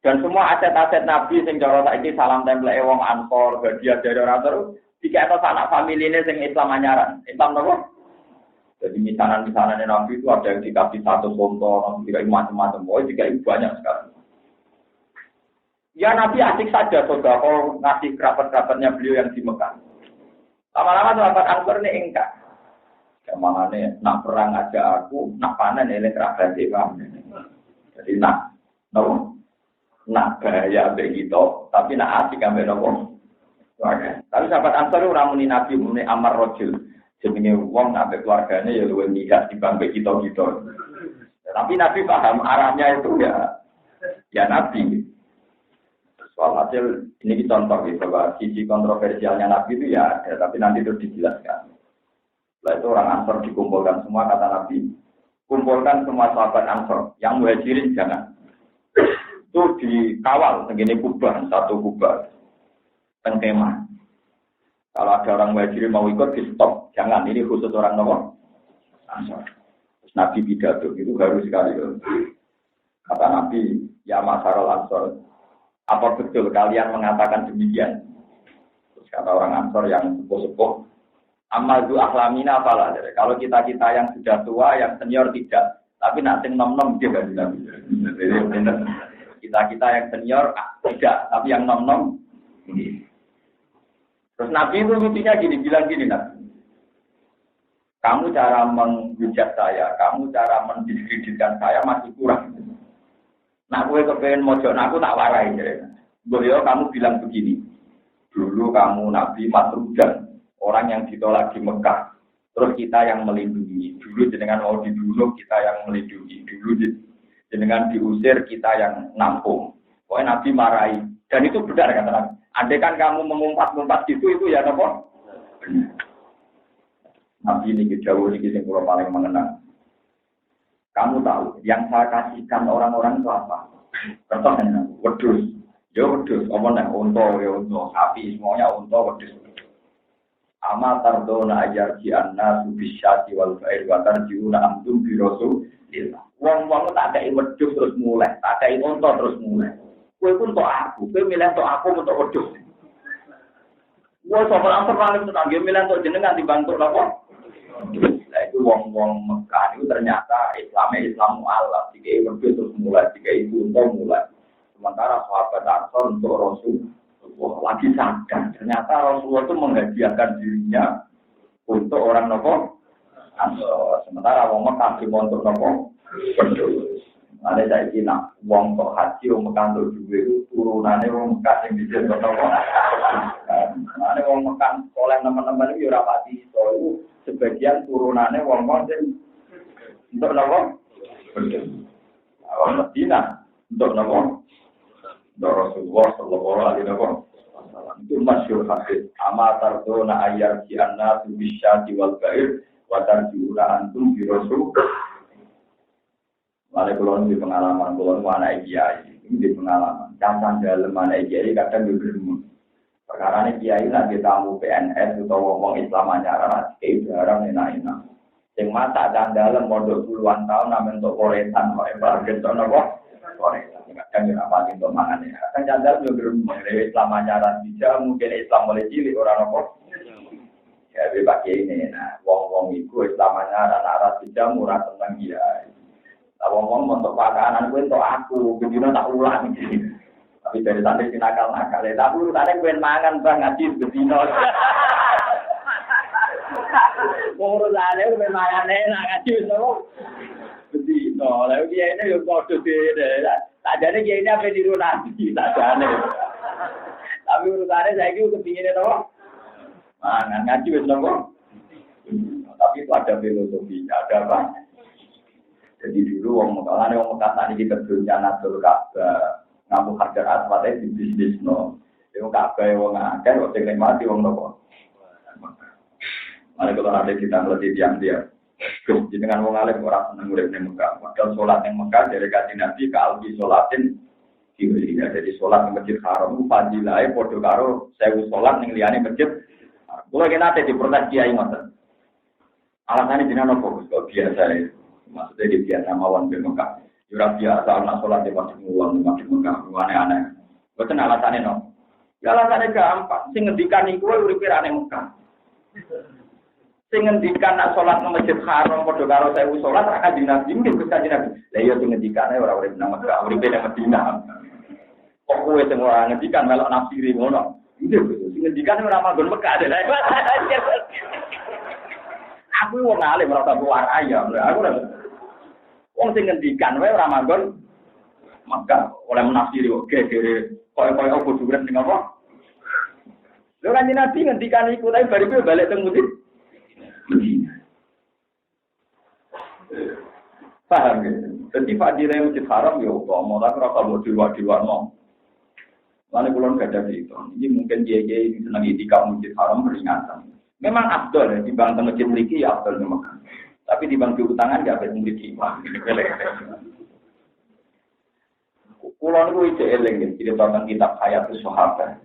Dan semua aset-aset Nabi, sing cara saiki salam tempel wong Ansor, hadiah dari orang terus, jika ada anak familine sing Islam anyaran, Islam apa? Jadi misanan Nabi itu ada yang dikasih 1 contoh, dikasih macam-macam, dikasih banyak sekali. Ya Nabi asik saja, saudara, kalau ngasih kerabat-kerabatnya beliau yang di Mekah. Lama-lama sahabat Ansor ini enggak. Kemana nih, nak perang aja aku, nak panen ini kerabat kamu. Jadi nak bahaya begitu, tapi nak asik ambil nopo. Tapi sahabat Ansor itu ramuni Nabi, muni Amar Rojul. Jenenge wong sampai keluarganya ya luwih nikah dibanding kita. Tapi Nabi paham arahnya itu ya Nabi. Soal hasil ini contoh gitu bahwa sisi kontroversialnya Nabi itu ya ada, tapi nanti itu dijelaskan. Setelah itu orang Ansor dikumpulkan semua kata Nabi, kumpulkan semua sahabat Ansor, yang muhajirin jangan. Itu dikawal segini kubah, 1 kubah, tengkemah. Kalau ada orang muhajirin mau ikut, di stop. Jangan, ini khusus orang nomor Ansor. Terus Nabi pidato, itu harus sekali. Kata Nabi, ya Masyarul Ansor, apa betul kalian mengatakan demikian? Terus kata orang Ansor yang sepuh-sepuh, Amadu ahlamina apalah. Kalau kita-kita yang sudah tua, yang senior tidak. Tapi nak sing nom-nom dia kan Nabi. Kita-kita yang senior tidak, tapi yang nom-nom. Terus Nabi itu lucunya gini, bilang gini Nabi. Kamu cara menghujat saya, kamu cara mendiskreditkan saya masih kurang. Nah, gue kepengen mojok, aku tak warai. Beliau kamu bilang begini. Dulu kamu Nabi Matrudan, orang yang ditolak di Mekah. Terus kita yang melindungi. Dulu jenengan mau dibunuh, kita yang melindungi. Dulu jenengan diusir, kita yang nampung. Pokoknya Nabi marahi. Dan itu benar kata Nabi. Andai kan kamu mengumpat-ngumpat gitu, itu ya apa? Nabi ini jauh ini yang paling mengenang. Kamu tahu, yang saya kasihkan orang-orang itu apa? Contohnya, wedus. Ya wedus, omongnya unta, ya unta, sapi, semuanya unta, wedus. Ama tardona ajar jianna subisyati wal fa'ir wa tarjiuna amtum bi rasulillah. Wong-wong tak ada wedus terus mulai, tak ada unta terus mulai. Kowe pun tok aku, kowe milih tok aku untuk wedus. Wong sapa langsung paling tetangga milih tok jenengan dibantu napa? Nah itu wong-wong Mekah itu ternyata Islam mu'alaf, jika wedus terus mulai, jika itu unta mulai. Sementara sahabat Ansor untuk Rasulullah lagi sadar. Ternyata Rasulullah itu menghadiahkan dirinya untuk orang nopo Ansor. Sementara orang Mekah cuma untuk nopo pedus. Ada saya kira, wong tok haji, wong Mekah untuk duit itu turunannya wong Mekah yang bisa nopo. Ada wong Mekah oleh teman-teman itu rapati itu sebagian turunannya wong untuk nopo pedus. Orang Medina untuk nopo. Rasulullah sallallahu alaihi wasallam itu masyhur hadis amatar dona ayar di anna bisyati wal bair wa tarjuna antum bi rasul. Mare kulon di pengalaman kulon anak kiai ini di pengalaman cancan dalem anak kiai kadang berbeda. Perkara ini kiai lagi tamu PNS atau wong Islam ajaran kiai jarang enak-enak. Sing mata dalem mondok puluhan tahun namen untuk koretan kok bargen to napa? Koretan. Kadang ya apa untuk mangan ya. Kadang jandal belum dari Islam ajaran bisa mungkin Islam mulai cilik orang apa. Ya bebas ini. Nah, wong-wong itu Islam ajaran arah bisa murah tentang dia. Nah, wong-wong untuk makanan gue untuk aku, begini tak ulang gitu. Tapi dari tadi si nakal-nakal ya. Tapi urutannya gue mangan bang ngaji begini. Urutannya gue mangan enak ngaji so. Begini. Lalu dia ini yang kode deh. Sajane kiai ini apa niru nabi, sajane. Tapi urusannya saya itu kepinginnya tau. Mangan ngaji wis nopo. Tapi itu ada filosofinya, ada apa? Jadi dulu wong Mekah tadi kita berencana tur Ka'bah, ngaku Hajar Aswad di bisnis no. Wong Ka'bah wong akeh kok sing mati wong nopo. Mari kalau ada kita ngelatih dia. Dengan wong alim ora seneng urip ning Mekah. Padahal salat ning Mekah dari kanjeng Nabi ka albi salatin diwirinya. Jadi salat ning Masjid Haram fadilahe padha karo 1000 salat ning liyane masjid. Kula kena ate diprotes kiai ngoten. Alasane jenengan opo kok biasa ya. Maksudnya di biasa mawon di Mekah. Ora biasa ana salat di Masjid Mekah, aneh-aneh. Boten alasane no. Ya alasane gampang. Sing ngendikan iku uripe ra ning Mekah. Sing ngendikan nak salat nang Masjid Haram padha karo 1000 salat akan dinabi nggih Gusti Nabi. Lah iya sing ngendikane ora urip nang Mekah, uripe nang Madinah. Kok kowe sing ora ngendikan melok nafsiri ngono. Nggih, sing ngendikane ora manggon Mekah lha. Aku wong alim ora tak warai ya. Aku ora. Wong sing ngendikan wae ora manggon Mekah, oleh menafsiri kok gegere koyo-koyo apa duren ning apa. Lho kan Nabi ngendikan iku tapi bariku balik teng Madinah. Paham ya? Jadi fadilah Masjid Haram ya Allah, mau tak rasa mau diwar-diwar mau. Mana kulon gak ada itu. Ini mungkin dia senang itikaf Masjid Haram peringatan. Memang abdul ya, di bang masjid memiliki ya abdul memang. Tapi di bang utangan gak ada memiliki. Kulon itu ide eleng, jadi tentang kitab Hayat Sahabat.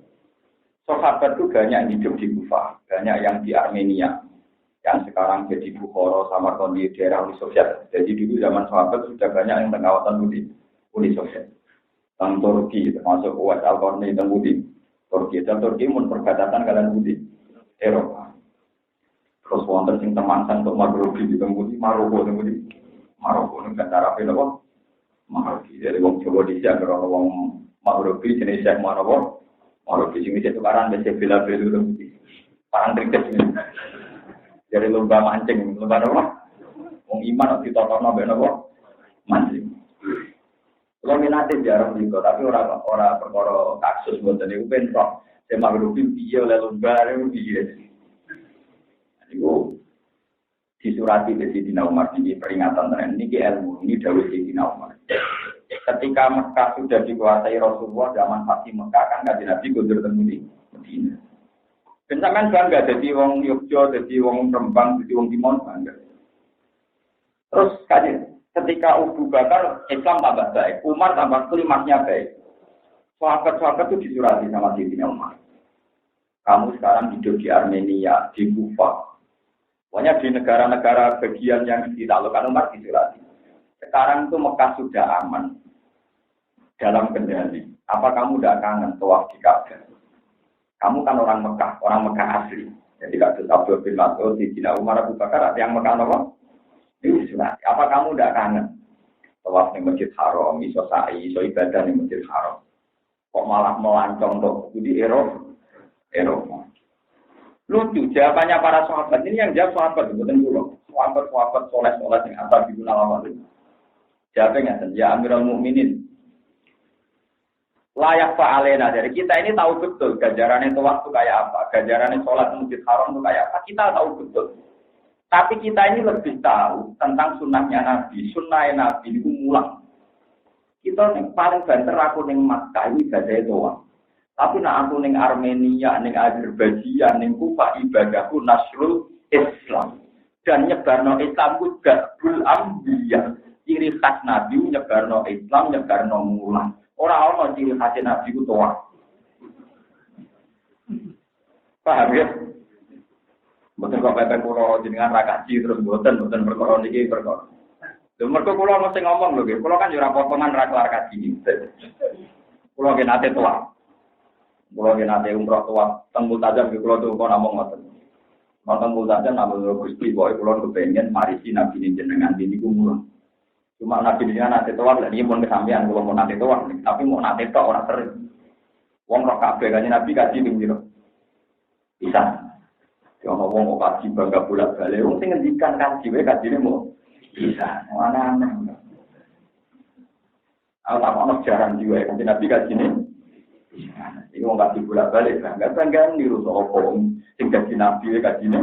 Sahabat itu banyak yang hidup di Kufah, banyak yang di Armenia. Yang sekarang jadi Bukhara sama di daerah Uni Soviet. Jadi dulu zaman sahabat sudah banyak yang pengawasan Uni Soviet. Dan Turki termasuk Uwais Al-Qarni dan Turki. Dan Turki pun perbatasan kalian Eropa. Terus wonten sing temansan untuk Maghribi di temudi Maroko temudi. Maroko ning antara apa napa? Maghribi. Jadi wong Jawa dhisik karo wong Maghribi jenis Syekh Maroko. Maghribi sing itu tukaran wis bela-belu temudi. Parang trik dari lomba mancing, lomba apa? Wong iman ditotokno mbek napa? Mancing. Kalau minate jarang juga, tapi orang perkara kasus buat ini ben roh. Saya Maghribi piye oleh lomba itu piye. Itu disurati dari Sayyidina Umar ini peringatan tren ini ilmu ini dawuh Sayyidina Umar. Ketika Mekah sudah dikuasai Rasulullah zaman Fatih Mekah kan kanjeng Nabi kundur teng Madinah. Sampeyan bangga dadi wong Yogyakarta, dadi wong Rembang, dadi wong Timon bangga. Terus ketika Abu Bakar Islam tambah baik, Umar tambah klimaknya baik. Sahabat-sahabat itu disurati sama Sayyidina Umar. Kamu sekarang hidup di Armenia, di Kufa. Pokoknya di negara-negara bagian yang ditaklukkan Umar disurati. Sekarang itu Mekah sudah aman dalam kendali. Apa kamu tidak kangen tawaf di Ka'bah? Kamu kan orang Mekah asli. Jadi kasus Abdul bin Mas'ud, Sayyidina Umar, Abu Bakar, yang Mekah apa? Ini disunati. Apa kamu tidak kangen? Tawaf di Masjid Haram, iso sa'i, iso ibadah di Masjid Haram. Kok malah melancong untuk di Eropa. Lucu, jawabannya para sahabat. Ini yang jawab sahabat, bukan pulau. Sahabat soleh-soleh yang asal di guna lawal. Jawabnya, ya Amirul Mukminin. Layak fa'alena dari kita ini tahu betul ganjarannya itu waktu kayak apa, ganjarannya sholat di Masjid Haram itu kayak apa, kita tahu betul. Tapi kita ini lebih tahu tentang sunnahnya Nabi, sunnahnya Nabi itu mulang. Kita yang paling banter aku ning Makkah ini ibadah doang. Tapi nak aku ning Armenia, ning Azerbaijan, ning Kufa ibadahku nasrul Islam dan nyebarno Islamku gabul ambiyah. Ciri khas Nabi nyebarno Islam, nyebarno mulang. Orang-orang ciri khas Nabi itu tua. Paham ya? Betul kok pepe kulo jenengan ra kaji terus boten perkara niki perkara. Lha mergo kulo mesti ngomong lho, kulo kan yo ora potongan ra kelar kaji. Kulo ge nate tua. Kulo ge nate umroh tua teng Multazam kulo tuh kok namung ngoten. Ngoten Multazam namung Gusti boy kulo kepengin marisi Nabi jenengan niku mulang. Cuma Nabi dia nanti tuan, ini pun kesampaian kalau mau nanti tuan, tapi mau nanti tok orang sering. Wong roh kabeh kan Nabi kaji bingung. Bisa. Kalau mau kaji bangga bulat balik, wong sing ngendikan kaji ini mau bisa. Mana aneh. Apa jarang juga ya Nabi kaji ini. Ini mau kaji bulat balik, bangga niru soal sing kaji Nabi kaji ini.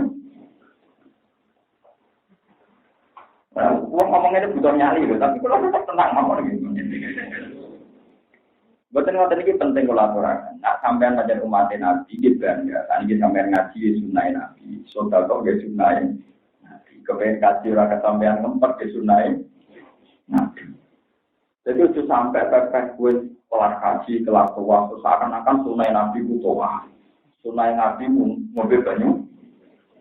Uang ngomongnya itu butuh nyali loh, tapi kalau tetap tenang ngomong gitu. Betul nggak tadi penting kolaborasi. Nak sampean macam umat Nabi gitu kan ya. Tadi sampean ngaji sunnah Nabi, saudara kau gak sunnah Nabi. Kepengen kaji rakyat sampean tempat ke sunnah Nabi. Jadi itu sampai pepek gue kelar kaji kelar tua, seakan-akan sunnah Nabi itu tua. Sunnah Nabi mobil banyu.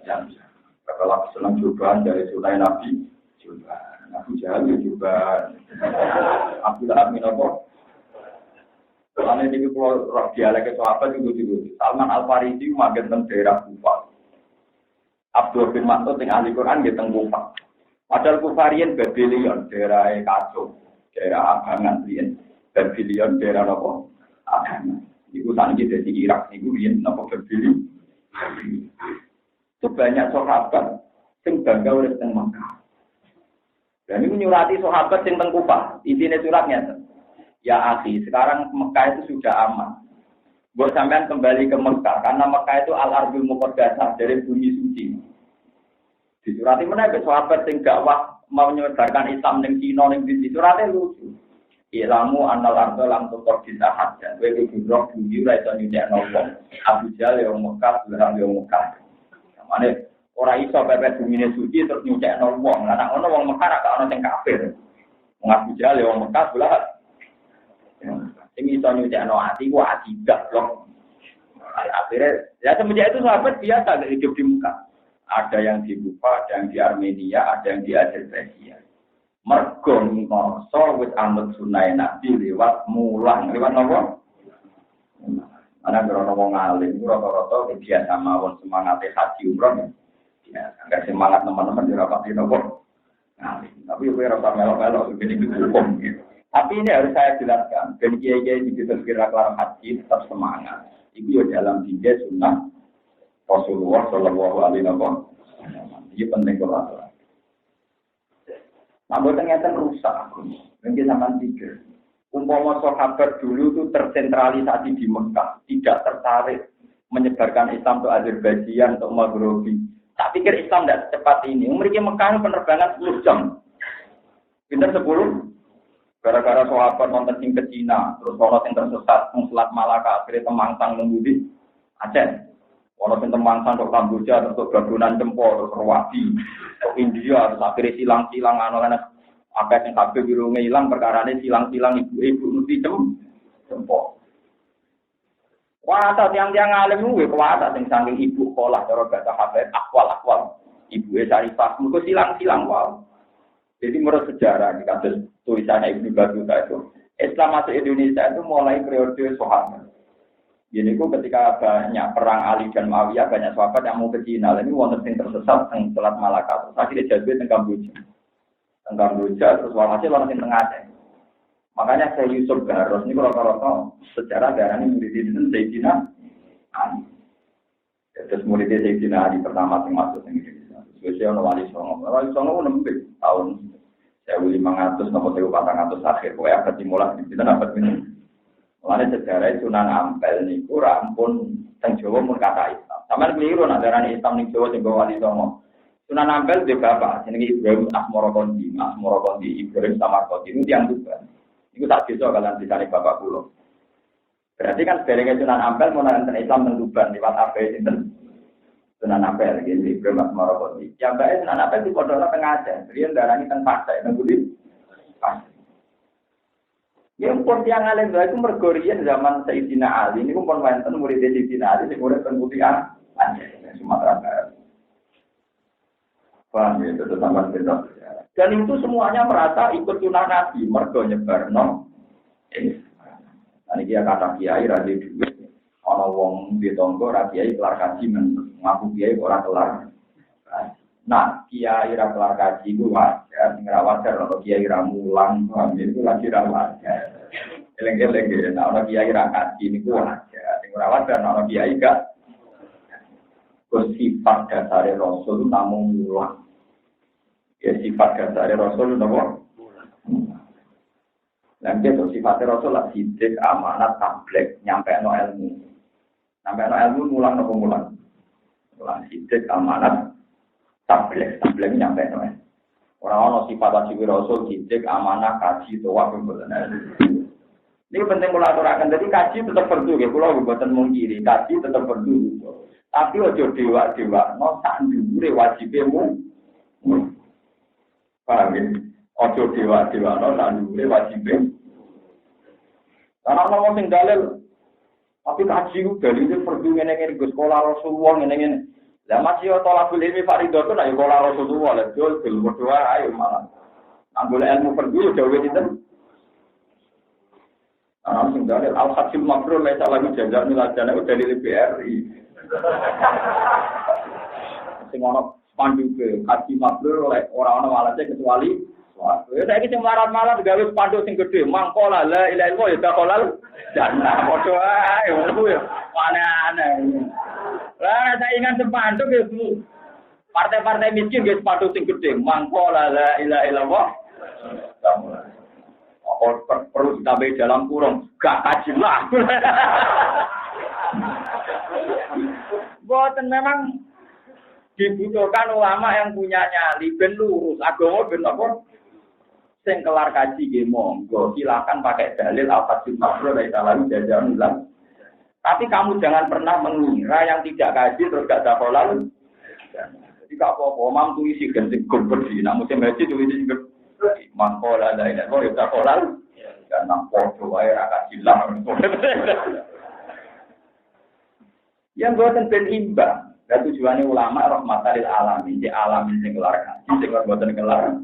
Yang kalau senang cobaan dari sunnah Nabi. Abu Jahal juga Abdullah bin Abi. Karena ini kalau roh dialek sahabat itu Salman Al Farisi magen teng daerah Kufa. Abdul bin Mas'ud yang ahli Quran di teng Kufa. Padahal Kufarian Babylon daerah kacau, daerah Abangan riyen. Babylon daerah apa? Abangan. Iku saniki dadi Irak niku riyen napa Babylon. Itu banyak sahabat sing bangga oleh teng Mekah. Dan ini menyurati sahabat yang teng Kufa. Isinya suratnya. Ya akhi, sekarang Mekah itu sudah aman. Buat sampean kembali ke Mekah. Karena Mekah itu al-ardul muqaddasah dari bumi suci. Disurati mana ke sahabat yang dakwah mau menyebarkan Islam yang Cina yang di suratnya lucu. Ilamu annal ardul lam tuqaddisah dan kowe kudu roh bumi ora iso nyucek nopo. Abu Jahal yang Mekah, Abraham yang Mekah. Samane ora iso pepet bumine suci terus nyucekno wong. Lah nek ono wong Mekah ra ono sing kafir. Wong Abu Jahal wong Mekah belah. Sing iso nyucekno ati ku ati blok. Akhirnya ya semenjak itu sahabat biasa hidup di Mekah. Ada yang di Kufa, ada yang di Armenia, ada yang di Azerbaijan. Mergo ngoso wis anut sunah Nabi lewat mulang, lewat napa? Ana ora wong alim, rata-rata biasa mawon semangate haji umroh. Ya, semangat teman-teman di rapat ini kok. Nah, tapi gue rasa melok-melok begini hukum gitu. Tapi ini harus saya jelaskan. Dan kiai-kiai di kira kelar haji tetap semangat. Itu ya dalam tiga sunnah Rasulullah Shallallahu Alaihi Wasallam. Ini penting kalau nah, buat ternyata rusak aku. Mungkin sama pikir. Umpama sahabat dulu itu tersentralisasi di Mekah, tidak tertarik menyebarkan Islam ke Azerbaijan atau Maghribi. Tak pikir Islam tidak secepat ini. Mereka Mekah penerbangan 10 jam. Pinter 10. Gara-gara sahabat nonton sing ke Cina, terus orang yang tersesat, Selat Malaka, akhirnya Temangsang nembudi Aceh. Orang yang Temangsang ke Kamboja, terus Gagunan Cempol, terus Rawati, ke India, terus akhirnya silang-silang anak-anak. Apa yang kabel birungnya hilang, perkaranya silang-silang ibu-ibu nuti Cempol. Kuasa tiang-tiang alim itu, kuasa yang saking ibu sekolah, cara baca habis, akwal-akwal. Ibu Syarifah, mereka silang-silang, wow. Jadi menurut sejarah, di kasus tulisannya Ibnu Battuta itu, Islam masuk Indonesia itu mulai periode sahabat. Jadi itu ketika banyak perang Ali dan Muawiyah, banyak sahabat yang mau ke Cina, ini wonten yang tersesat di Selat Malaka, terus akhirnya jadwal di Kamboja, terus walhasil orang yang tengah Aceh. Makanya saya Yusuf Garos ini rata-rata sejarah darah ini murid itu Sayyidina Ali. Terus murid Sayyidina Ali pertama yang masuk ke Indonesia. Spesial Wali Songo. Wali Songo nembik tahun 1500 nomor 1400 akhir. Pokoknya abad dimulai kita dapat ini. Mulanya sejarah Sunan Ampel ini kurang pun teng Jawa pun kata Islam. Sama keliru nak darah Islam ning Jawa sing Wali Songo. Sunan Ampel dia bapak jenenge Ibrahim Asmorokondi, Ibrahim Samarkoti itu yang juga. Itu tak bisa kalian dicari bapak pulau. Berarti kan sebenarnya Sunan Ampel mau nanti Islam menduban di Wat Abe itu Sunan Ampel gitu Ibrahim Asmorokondi. Yang baik Sunan Ampel di Pondok Tengah Aceh. Dia darahnya kan partai nengguli. Yang pun tiang alim itu mergorian zaman Sayyidina Ali. Ini pun wonten murid Sayyidina Ali, murid pengulian Aceh Sumatera Barat. Paham ya, itu tambah beda. Dan itu semuanya merasa ikut sunnah Nabi, mergo nyebar no. Ini dia kata kiai radhi duit, orang wong di tonggo radhi kiai kelar kaji mengaku kiai orang kelar. Nah, kiai kelar kaji itu wajar, nggak wajar kalau kiai ramulang, itu lagi wajar. Eleng-eleng ya, nah orang kiai kaji ini wajar, nggak wajar, nah orang kiai gak. Sifat dasar Rasul namun mulang. Ya sifat dasar Rasul namun. Nanti itu sifat Rasul lah sidik amanat tablek nyampe no ilmu. Nyampe no ilmu mulang no mulang. Mulang sidik amanat tablek nyampe no. Orang-orang sifat wajib Rasul sidik amanat kaji toa pembelaan. Ini penting kalau aturakan. Jadi kaji tetap perlu ya. Kalau buatan mungkiri kaji tetap perlu. Tapi ojo dewa-dewa, no sandure wajibmu. Paham ya? Ojo dewa-dewa, no sandure wajibmu. Karena ngomong sing dalil, tapi kaji itu dalilnya perlu ngene-ngene ke sekolah Rasulullah ngene-ngene. Lah masih yo tolakul ilmi fardhatun ayo sekolah Rasulullah lah dul berdoa ayo malah. Anggone ilmu perlu yo dawuh dinten. Ana sing dalil al-hasil mabrur la salahu jaza milajana itu dalil BRI. Sing ono panduke kaji mabrur oleh orang-orang walase kecuali ya saiki sing marat-marat gawe spanduk sing gedhe mangkola la ilaha illallah ya takolal jannah padha ae ngono ya aneh-aneh. Lah saya ingat spanduk ya partai-partai miskin ge spanduk sing gedhe mangkola la ilaha illallah. Perlu ditambahi dalam kurung gak kaji lah. Boten memang dibutuhkan ulama yang punya nyali ben lurus agama ben apa sing kelar kaji nggih monggo silakan pakai dalil al-fasil mabrur dari dalam jajan ulang. Tapi kamu jangan pernah mengira yang tidak kaji terus gak ada halal. Jadi gak apa-apa mam tuh isi ganti gubernur nak musim haji tuh isi mangkola lain kok ya halal. Dan nampak wae ra kaji lah. Yang buatan ben imbang. Dan tujuannya ulama rahmatan lil alamin, di alamin sing kelar kaji, sing buatan kelar.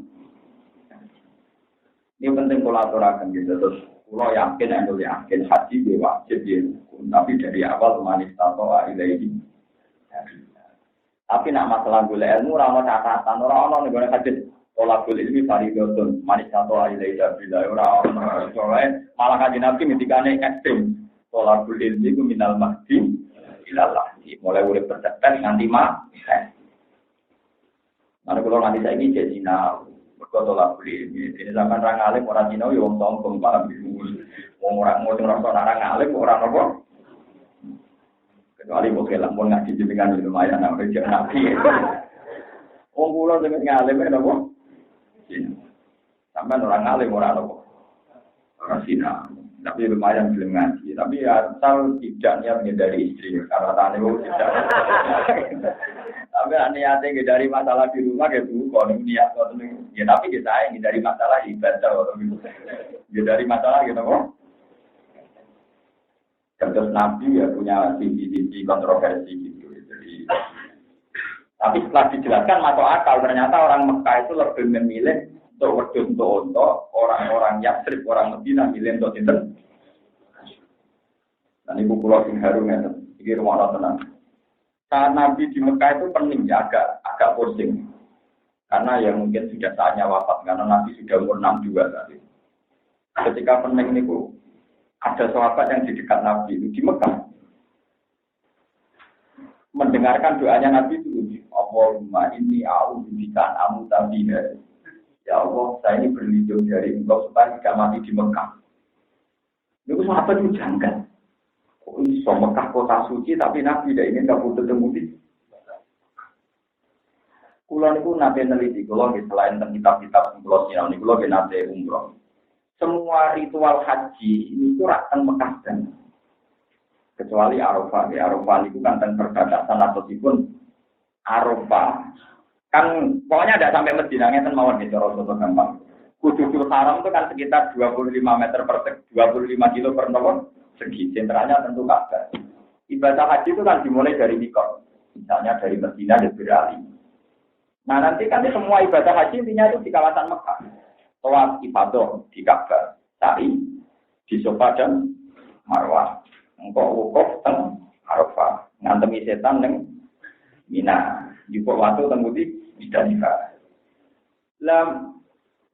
Ini penting kula aturaken gitu terus kula yakin haji dia wajib ya. Tapi dari awal manis tato ilaihi.
Tapi nak masalah golek ilmu ora ono catatan, ora ono ning gone hadis. Olah golek ilmu fardhun, manis satu alai bila ora ono. Malah kanjeng Nabi ngendikane ekstrem. Olah golek ilmu minal mahdi ilallah. Mulai urip percepet nganti mati. Mana kalau nanti saya ini jadi sinau, berkotolak beli. Ini zaman orang alim orang sinau, ya orang sombong malam bingung. Orang alim orang apa? Kecuali mungkin lah, mau ngaji jenengan lumayan, namanya jangan nabi. Orang pulau dengan ngalim itu apa? Sampai orang alim orang apa? Orang sinau. Tapi lumayan belum ngaji. Tapi asal tidak niat dari istri, karena tadi itu tidak. Tapi niatnya dari masalah di rumah ya bu, kalau niat ya tapi kita ini dari masalah ibadah atau gitu. Ya dari masalah gitu kok. Terus Nabi ya punya sisi-sisi kontroversi gitu. Jadi, tapi setelah dijelaskan masuk akal ternyata orang Mekah itu lebih memilih untuk wedhus untuk orang-orang Yatsrib, orang Madinah milih untuk sinten. Dan ibu pulau sing harum ya, iki rumah tenang. Saat Nabi di Mekah itu pening ya, agak pusing. Karena ya mungkin sudah saatnya wafat, karena Nabi sudah umur 62 tadi. Ketika pening itu, ada sahabat yang di dekat Nabi itu di Mekah. Mendengarkan doanya Nabi itu, Allahumma inni a'udzubika an amutabiha. Ya Allah, saya ini berlindung dari engkau supaya tidak mati di Mekah. Itu sahabat itu janggal. Kok iso Mekah kota suci tapi Nabi tidak ingin kabur ketemu di. Kulo niku nate neliti kulo selain tentang kitab-kitab kulo sinau niku kulo nate umroh. Semua ritual haji ini ora teng Mekah dan kecuali Arafah. Ya Arafah itu kan teng perbatasan atau tipun Arafah. Kan pokoknya tidak sampai Madinah ngeten mawon gitu cara gampang. Kudus Haram itu kan sekitar 25 meter per 25 kilo per tahun. Segi sentralnya tentu Ka'bah. Ibadah haji itu kan dimulai dari Mikot, misalnya dari Madinah dan beralih. Nah nanti kan semua ibadah haji intinya itu di kawasan Mekah. Tawaf ibadah di Ka'bah, sa'i di Safa dan Marwah. Engkau wukuf teng Arafah, ngantemi setan neng Mina. Jupuk waktu tembudi tidak nikah.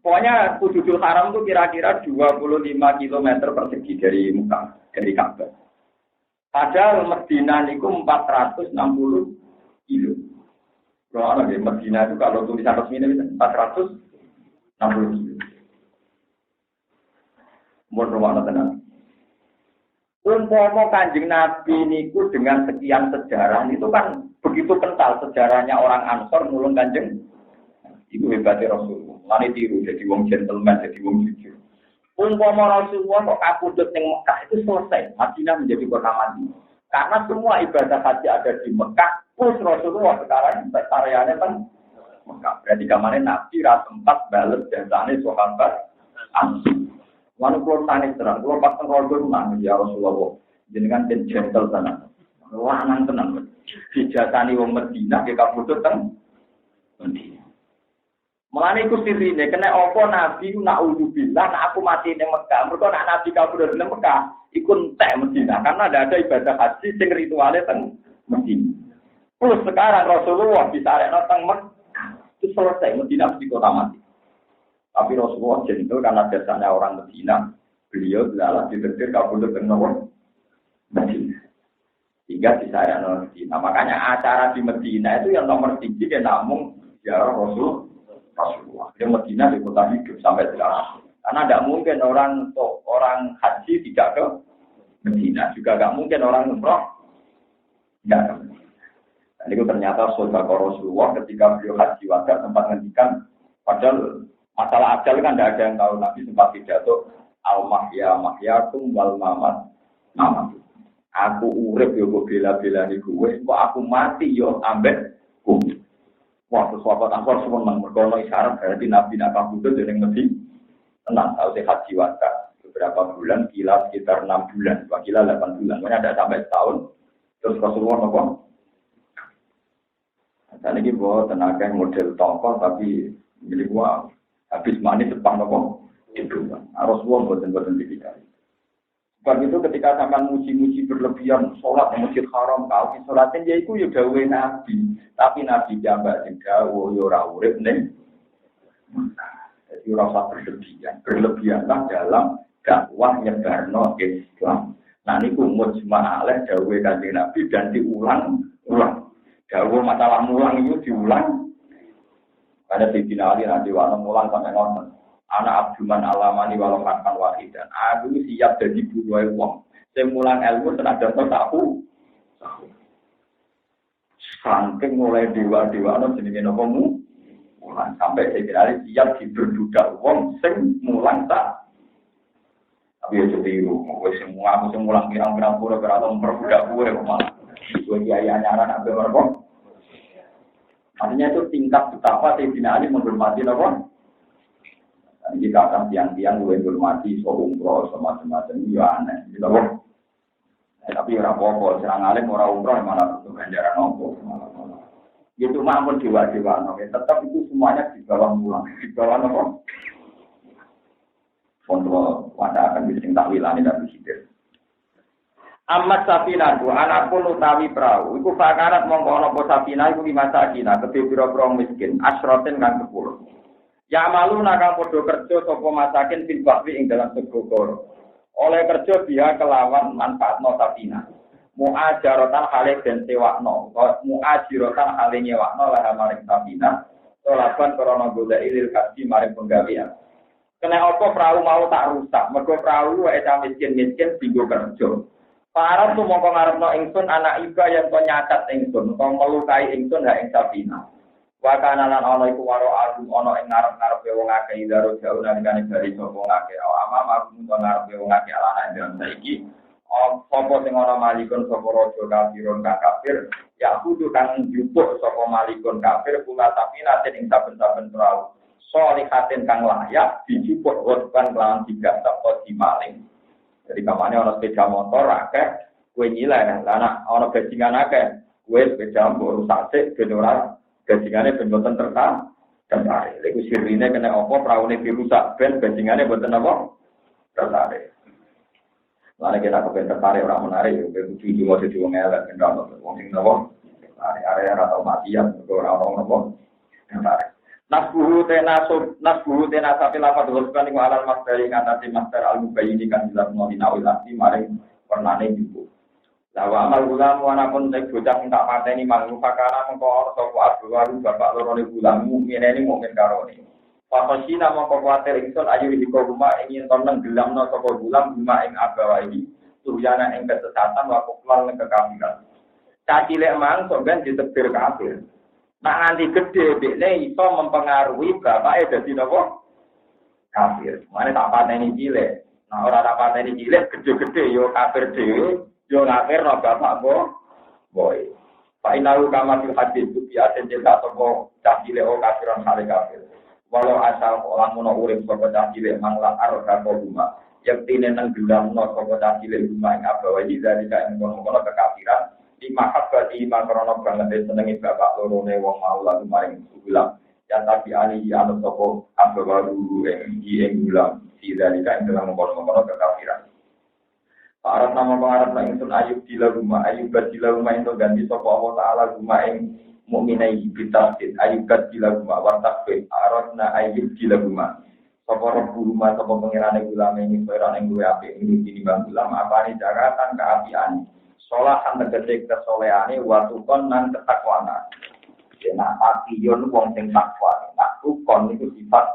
Pokoknya Kudus Haram itu kira-kira 25 km persegi dari Mekah, dari Ka'bah. Padahal Madinah itu 460 kilo. Kalau ada di Madinah itu kalau tulisan resmi itu 460 kilo. Mohon rumah tenang. Umpama Kanjeng Nabi niku dengan sekian sejarah itu kan begitu kental sejarahnya orang Ansor nulung Kanjeng. Itu hebatnya Rasulullah. Mane tiru jadi wong gentleman, jadi wong jujur. Umpama Rasulullah kok kapundhut ning Mekah itu selesai, Madinah menjadi kota mati. Karena semua ibadah haji ada di Mekah, terus Rasulullah sekarang areanya kan Mekah. Berarti kemarin Nabi ra sempat bales jasane sahabat Ansor. Lalu kalau tanya terang, kalau pas tengok nangis ya Rasulullah, jenengan gentle tenan, lanang tenan. Dijasani wong Madinah, dia kapundhut teng Madinah. Mulane iku sirine kena apa Nabi naudzubillah nek aku mati ning Mekah. Mergo nek Nabi kabur ning Mekah iku entek Madinah karena ada ibadah haji sing rituale teng Madinah. Terus sekarang Rasulullah bisa arekno teng Mekah. Itu selesai Madinah mesti kota mati. Tapi Rasulullah jentul karena biasanya orang Madinah, beliau adalah ditetir kabur teng Madinah. Hingga disarekno Madinah. Makanya acara di Madinah itu yang nomor 3 ya namun ya Rasulullah. Di Madinah di kota hidup sampai sekarang. Karena tidak mungkin orang haji tidak ke Madinah. Juga tidak mungkin orang umroh tidak ke Madinah. Dan itu ternyata saudara Rasulullah ketika beliau haji wada sempat ngendikan padahal masalah ajal kan tidak ada yang tahu. Nabi sempat pidato al-mahyakum wal-mamat. Aku urip yo kok bela-bela nih gue. Kok aku mati yo ambek gue. Wah, sahabat Ansor semua merkono isyarat berarti Nabi nak kabudut jadi lebih tenang. Tahu saya haji wada beberapa bulan, kila sekitar 6 bulan, kila 8 bulan. Makanya ada sampai setahun. Terus Rasulullah nopo. Dan ini bawa tenaga model tongkol tapi milik gua habis manis sepang nopo itu. Rasulullah buatan dikit. Sebab itu ketika sampean muji-muji berlebihan, sholat di masjid haram, kau sholatin ya iku ya dawuhe Nabi. Tapi Nabi jambak sing dawuh ya ora urip ning. Jadi ora usah berlebihan. Berlebihanlah dalam dakwah nyebarno Islam. Nah niku mujma' alaih dawuhe Kanjeng Nabi dan diulang-ulang. Dawuh masalah mulang itu diulang. Ada Sayyidina Ali nanti waktu mulang sampai ngoten. Anak abduman alamani walau makan wahidan. Aku siap jadi buruai wong. Saya mulang ilmu senajan tahu. Saking mulai dewa-dewa no jenenge napa mu. Mulang sampai Sayyidina Ali siap diberbudak wong sing mulang tak. Tapi ya tiru, wis semua aku sing mulang pirang-pirang pura ora memperbudak kowe kok malah. Kowe kiai anyaran ape mergo. Artinya itu tingkat betapa Sayyidina Ali menghormati napa? Jika akan tiang-tiang gue hormati so umroh sama macam-macam ya aneh gitu loh. Tapi orang pokok serang alim orang umroh malah untuk ganjaran nopo. Itu maupun dewa-dewa nopo. Tetap itu semuanya di bawah mulang, di bawah nopo. Kontrol wadah akan bising takwilani dan bisir. Amat sapina tu anakku utawi perahu. Iku pakarat mongko nopo sapina iku 5 sakina kedhe pira-pira miskin asroten kang 10. Ya malu nakang podo kerja sapa masakin fil bahri ing dalam segogoro. Oleh kerja dia kelawan manfaatno sapina. Muajaratan hale den sewakno, muajirotan hale nyewakno lah maring sapina. Tolaban krana golek ilil kasih maring penggawean. Kena apa perahu mau tak rusak, mergo perahu wae miskin-miskin dienggo kerja. Para tu mongko ngarepno ingsun anak iba yen to nyacat ingsun, to melukai ingsun ha ing sapina. Wa kana lan ana iku waro alum ana ing ngarep-ngarepe wong akeh idaro jauh nalikane bali sapa wong akeh ama makum to ngarepe wong akeh alana jan saiki apa sing ana malikun sapa raja kafirun kafir ya kudu kang njupuk sapa malikun kafir kula tapi nate ing saben-saben perahu solihatin kang layak dijupuk korban kelawan 3 sabta dimaling. Jadi kamane ana sepeda motor akeh kowe nyileh lan ana bajingan akeh kowe sepeda rusak sik ben ora bajingannya ben boten tertarik. Lha sirine kena apa praune dirusak ben bajingannya boten apa tertarik. Lah nek kita kepen tertarik ora menarik yo ben kudu mau dadi wong elek ben ora wong sing napa area atau matian ora ono napa tertarik. Nasbuhu tena sapi lapat dulukan iku alal masdari ngatasi masdar al-mubayyin kan jelas nomina ulati maring warnane ibu. Lawa amal gulam wana pun tek bocah minta pateni mangu pakana mengko sapa abu bapak lorone gulam mukminene mukmin karone. Fakosina mongko kuwatir ingsun ayu hiko rumah ingin toneng gelamno sapa gulam rumah ing abawai tuhyana ing kesesatan wa kuflan kekafiran. Cacilek mang sok ben ditebir kafir. Nak nganti gede dekne iso mempengaruhi bapake dadi napa? Kafir. Mane tak pateni cilik. Nah ora tak pateni cilik gede-gede yo kafir dhewe. Yo ngafir no bapak boy. Pak inalu kama fil hadis tu biasa jelas sopo cahile o kafiran kali kafir. Walau asal orang mono urip sopo cahile manglang arga rumah. Yang tine nang gelam no sopo cahile rumah yang abawa ini dari kain mono kekafiran. Lima habat lima krono banget senengi bapak lorone wong mau lalu maring gulam. Yang tapi ali anu sopo abawa dulu yang gulam. Si dari kain dalam mono kekafiran. Arab nama pengarap na ingsun ayub dila rumah itu ganti sopa Allah Ta'ala rumah yang mu'minai bitafid ayub dila rumah wartakfid Arab na ayub dila rumah sopa rebu rumah sopa pengirane ulama ini soiran yang gue api ini bang ulama apa ini jagatan keapian solahan tegesi kesoleane watukon nan ketakwana nah apiyon wong sing takwa nah tukon itu sifat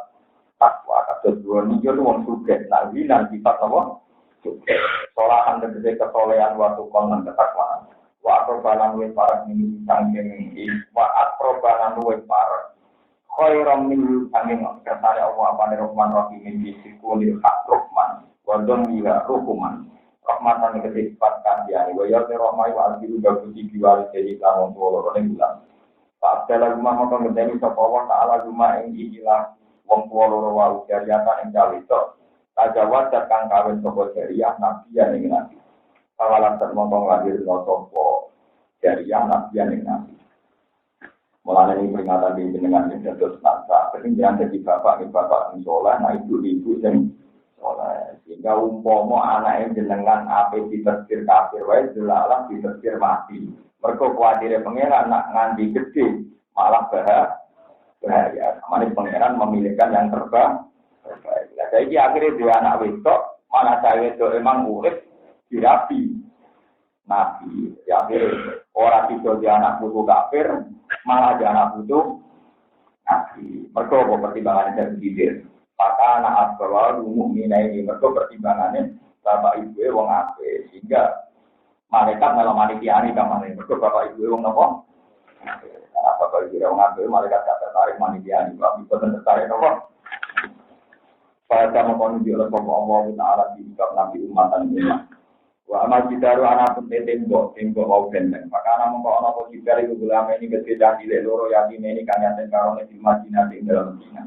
takwa kados niyon wong suget nah winan sifat apa solahan tegese kesolehan waktu konon ketakwaan. Wa akrobanan wis parek ming sangking wa akrobanan wis parek. Khairam min sangking kersane Allah apane Rahman Rahim iki sikul hak Rahman. Wa don ila Rahman. Rahmatan tegese sifat kandiane wa ya rahmai wa albiru bagus iki wali jadi kawon loro ning bulan. Pak dalam rumah maka ngenteni sapa Allah taala rumah ing ikilah wong tuwa loro wae jariatan ing cawito. Aja wajar kang kawin sapa jariah nabi ning nabi. Kawalan termompong lahir notopo jariah nabi ning nabi. Mulane ini peringatan di jenengan sing dados nasa, ketinggian dadi bapak sing saleh, nah ibu sing soleh. Sehingga umpama anake jenengan ape ditetir kafir wae delalah ditetir mati. Mergo kuwatire pangeran nak nganti gede malah bahaya. Amane pangeran memilihkan yang terbaik. Lah saiki akhire dhewe anak wedok, malah saya wedok emang urip dirapi. Nabi, ya akhirnya orang itu dia anak putu kafir, malah dia anak putu nabi. Mereka pertimbangannya dari bibir. Maka anak asbawal umumnya ini mereka pertimbangannya bapak ibu wong ape sehingga malaikat malah manikiani kamane. Mereka bapak ibu wong nopo. Bapak ibu wong ape malaikat gak tertarik manikiani. Bapak ibu tertarik nopo. Pada mengkonon oleh Allah Taala di kitab Nabi umatan ini. Wa amal bidaru anak pun tembok mau benteng. Maka anak mengkau anak bidaru itu ulama ini berbeda di loro yatim ini kan yang tengkarone di Madinah di dalam Madinah.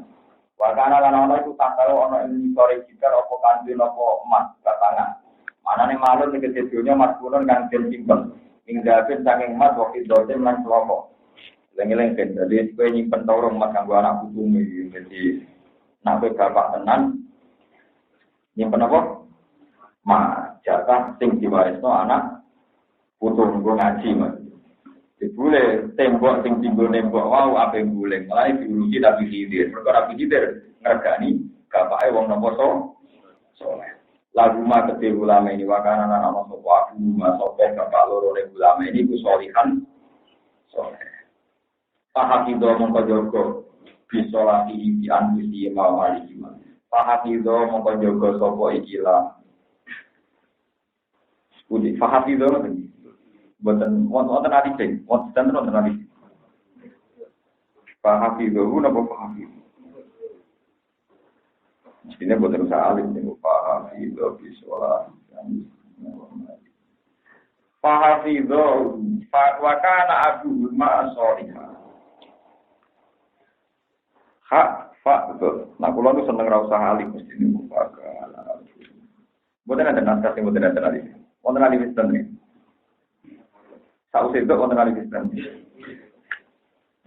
Wa kana anak itu tak tahu anak ini sore bidar apa kanjeng apa emas katangan. Mana nih malu nih kejadiannya mas kulon kan simpen. Minggapin saking emas waktu dosen lan seloko. Lengi-lengi jadi kue nyimpen torong emas kanggo anak putumu jadi nak bapak tenan nyimpen apa? Jatah sing diwarisno anak putu nggo ngaji Mas. Dibule tembok sing tinggo nembok wau ape guling. Mulai diurusi tapi hidir. Perkara hidir ngregani bapake wong napa saleh. Lagu mah kedhe ulama ini wakana ana sapa aku masope bapak loro ne ulama ini ku solihan saleh. Pahakido mongko jogo bisa lagi di anfusi mawali iman. Pahakido mongko jogo sapa ikilah Budi faham itu kan, buatan wonten ali ceng, wonten ali. Faham itu, apa faham itu? Mestinya buatan usaha alim, faham itu bisola. Faham itu, wakana abu ma solihah. Hak betul. Nah, kalau tu seneng rasa alim mestinya wakana. Buatan ada naskah yang buatan ada ali. Wonten ali Kristen iki. Saus itu wonten ali Kristen.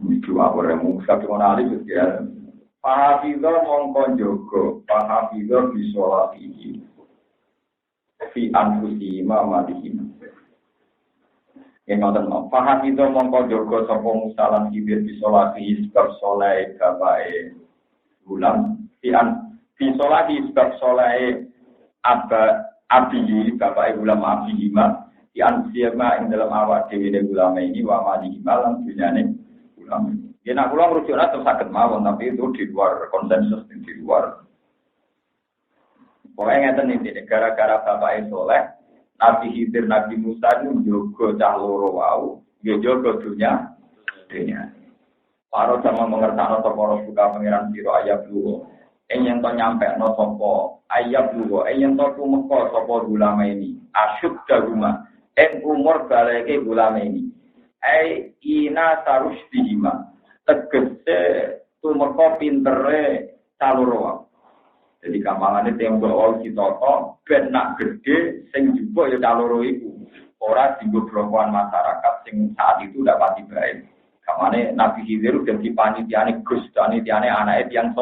Iki wae mung sak wonten ali wis ya. Pahafizo mongko jogo, pahafizo bisola iki. Fi anfusi mamadihim. Yen wonten pahafizo mongko jogo sapa musalan kibir bisola iki sebab saleh bapake ulang. Fi solati sebab saleh Abi bapak ulama Abi Hima di ansiama ing dalam awak dewi ulama ini wa mali malam dunyane ulama. Ya nak kula merujukna terus saged mawon tapi itu di luar konsensus di luar. Pokoknya ngeten iki gara-gara bapak soleh Nabi Khidir Nabi Musa itu njogo cah loro wau, nggih njogo dunya. Para sama mengertakno para buka pangeran sira ayat dulu. Yang to nyampe no sopo ayat dulu, yang to tumeka sopo ulama ini, asyuk rumah, umur baleke ulama ini, ina tarus dihima, tegese tumeka pintere caloroa. Jadi kamangane tembok wal sitoto, ben nak gede, sing juga ya caloro iku, ora dienggo blokoan masyarakat sing saat itu dapat dibaik. Kamane Nabi Khidir udah dipanitiane Gus, panitiane anake tiyang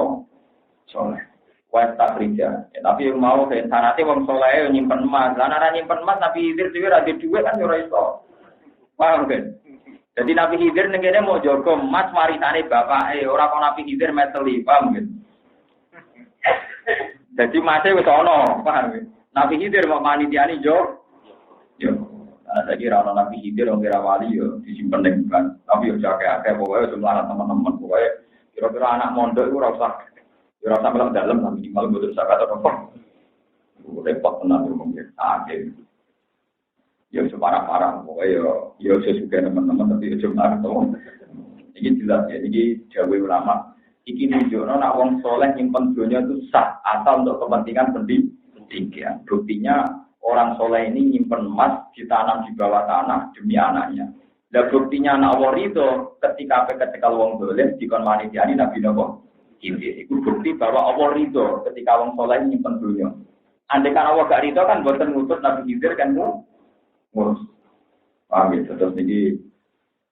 soleh, wes tak kerja. Tapi yang mau ke sanate wong soleh nyimpen emas. Lah nek nyimpen emas Nabi Khidir dhewe ra duwe kan ora iso. Paham kan? Jadi Nabi Khidir ning kene mau jaga emas warisane bapake, ora kok Nabi Khidir meteli, paham kan? Jadi masih wis ana, paham kan? Nabi Khidir mau manitiani yo. Nah, saya kira Nabi Khidir wong kira wali yo disimpen ning ban. Tapi yo akeh-akeh pokoke jumlah teman-teman pokoke kira-kira anak mondok iku ora usah ya rasa melang dalam tapi minimal betul zakat atau apa? Repot tenan mungkin. Akhir. Ya separah-parah pokoknya ya sesuai teman-teman tapi ya cuma atau ini jelas ya ini jawab ulama. Iki nunjukno nak wong soleh nyimpen dunya itu sah asal untuk kepentingan pendidikan. Buktinya orang soleh ini nyimpen emas ditanam di bawah tanah demi anaknya. Dan buktinya anak Allah itu ketika wong soleh dikon manitiani Nabi Nabi. Ini bukti bahwa Allah ridho ketika orang soleh nyimpen dunia. Andai kan Allah gak ridho kan buatan ngutus Nabi Khidir kan ngurus. Paham ya? Terus ini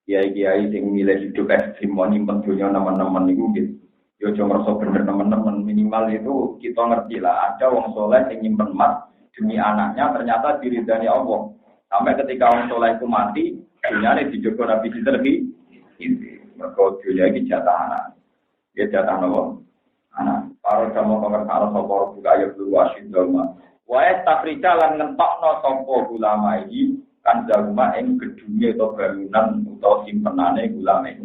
kiai-kiai yang milih hidup ekstrim mau nyimpen dunia teman-teman itu gitu. Yo cuma merasa bener teman-teman, minimal itu kita ngerti lah. Ada wong soleh yang nyimpen emas demi anaknya ternyata diridani Allah. Sampai ketika wong soleh itu mati, dunia ini dijogo Nabi Khidir ini. Mereka dunia ini jatah anak. Dia jatah Allah. Anak. Para jamu pengertian sopor buka ayat dua syidolma. Wae tafrika lan ngentokno sapa ulama iki kan jalma ing gedunge atau bangunan atau simpenane ulama iki.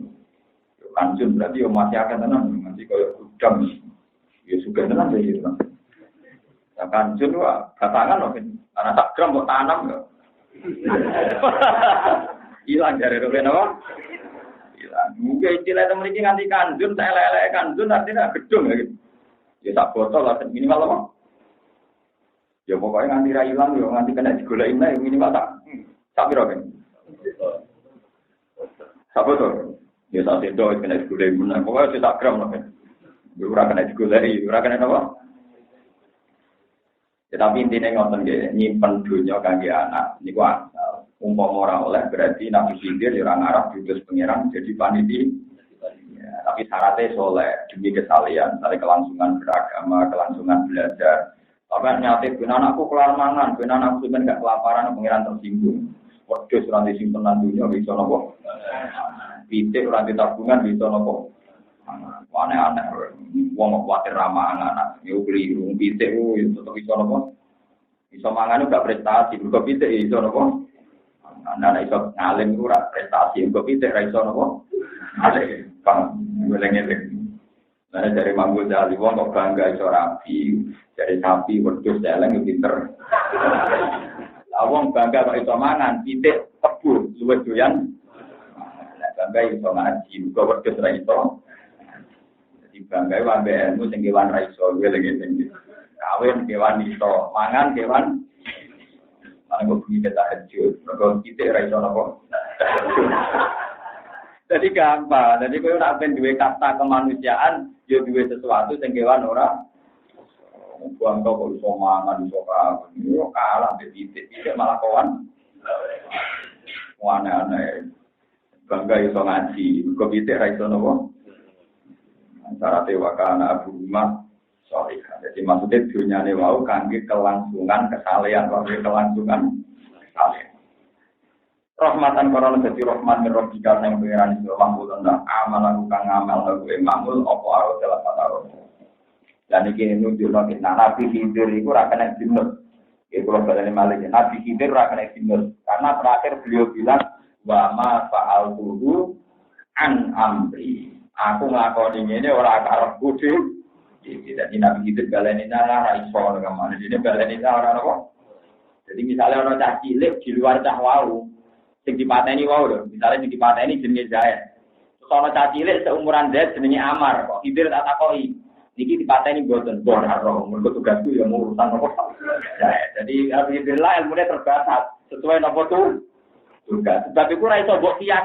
Yo kanjeng berarti yo masih akan tenang, masih koyo gudang. Ya suka tenang ya gitu. Ya kanjeng wae batangan lho kan. Ana tak gram kok tanam yo. Ilang jare roke napa? Ilang. Mungkin istilah temen iki nganti kanjeng tak elek-elek kanjeng artinya gedung ya gitu. Ya tak botol lah minimal apa? Ya pokoknya nganti ra ilang yo nganti kena digoleki meneh minimal tak piro kan. Sapa to? Ya tak sedo kena digoleki meneh. Pokoke tak gram lah kan. Ora kena digoleki, ora kena apa? Ya tapi intine ngoten nggih, nyimpen donya kangge anak niku asal. Umpama ora oleh berarti Nabi Khidir ya ora ngarep diutus pangeran jadi panitia. Tapi syaratnya soleh demi kesalian, dari kelangsungan beragama, kelangsungan belajar. Sampai nyatip, ben anakku kelar mangan, ben anakku sebenarnya gak kelaparan, pengiran tersinggung. Waduh, surat disimpan dunia bisa nopo. Pitik surat tabungan bisa nopo. Aneh-aneh, wong khawatir ramah anak. Yo beli rung pitik, itu bisa nopo. Bisa mangan gak prestasi, juga pitik bisa nopo. Anak iso ngalim ora prestasi, juga pitik ra iso nopo. Ada bang, geleng-geleng. Nah dari Mampu Jali, wong kok bangga iso rapi, dari sapi wedhus eleng pinter. Wong bangga kok iso mangan, pitik tebu luwih doyan. Bangga iso ngaji, kok wedhus ra iso. Jadi bangga wae ilmu sing kewan ra iso, geleng-geleng. Kawin kewan iso, mangan kewan. Ana kok iki tahajud, kok pitik ra iso napa. Jadi gampang. Jadi kowe ora ben duwe kata kemanusiaan, yo duwe sesuatu sing kewan ora. Buang kok iso mangan iso kabeh. Yo kalah titik malah kawan. Aneh-aneh. Bangga iso ngaji, kok pitik ra iso napa? Antara tewakana Abu Umar sorry. Jadi maksudnya dunyane wau kangge kelangsungan kesalehan, kangge kelangsungan kesalehan. Rahmatan korona jadi rahmat mirrobika yang pengiran itu mampu tentang amal aku kang amal aku mamul apa aro dalam kata roh. Dan ini nunjuk lagi Nabi Khidir itu rakan jinus. Itu kalau balane malih Nabi Khidir rakan jinus karena terakhir beliau bilang wa ma fa'altuhu an amri. Aku nglakoni ngene ora karepku dhewe. Jadi Nabi Khidir balane nara ra iso ngamane dene balane ora apa. Jadi misalnya orang cah cilik di luar cah wau sing dipateni wae lho, misale sing dipateni jenenge Zaid. Terus ana cah cilik seumuran Zaid jenenge Amar, kok Khidir tak takoki. Niki dipateni mboten bon karo, mergo tugasku ya urusan apa. Jadi alhamdulillah ilmune terbatas sesuai napa tugas. Sebab iku ora iso mbok kias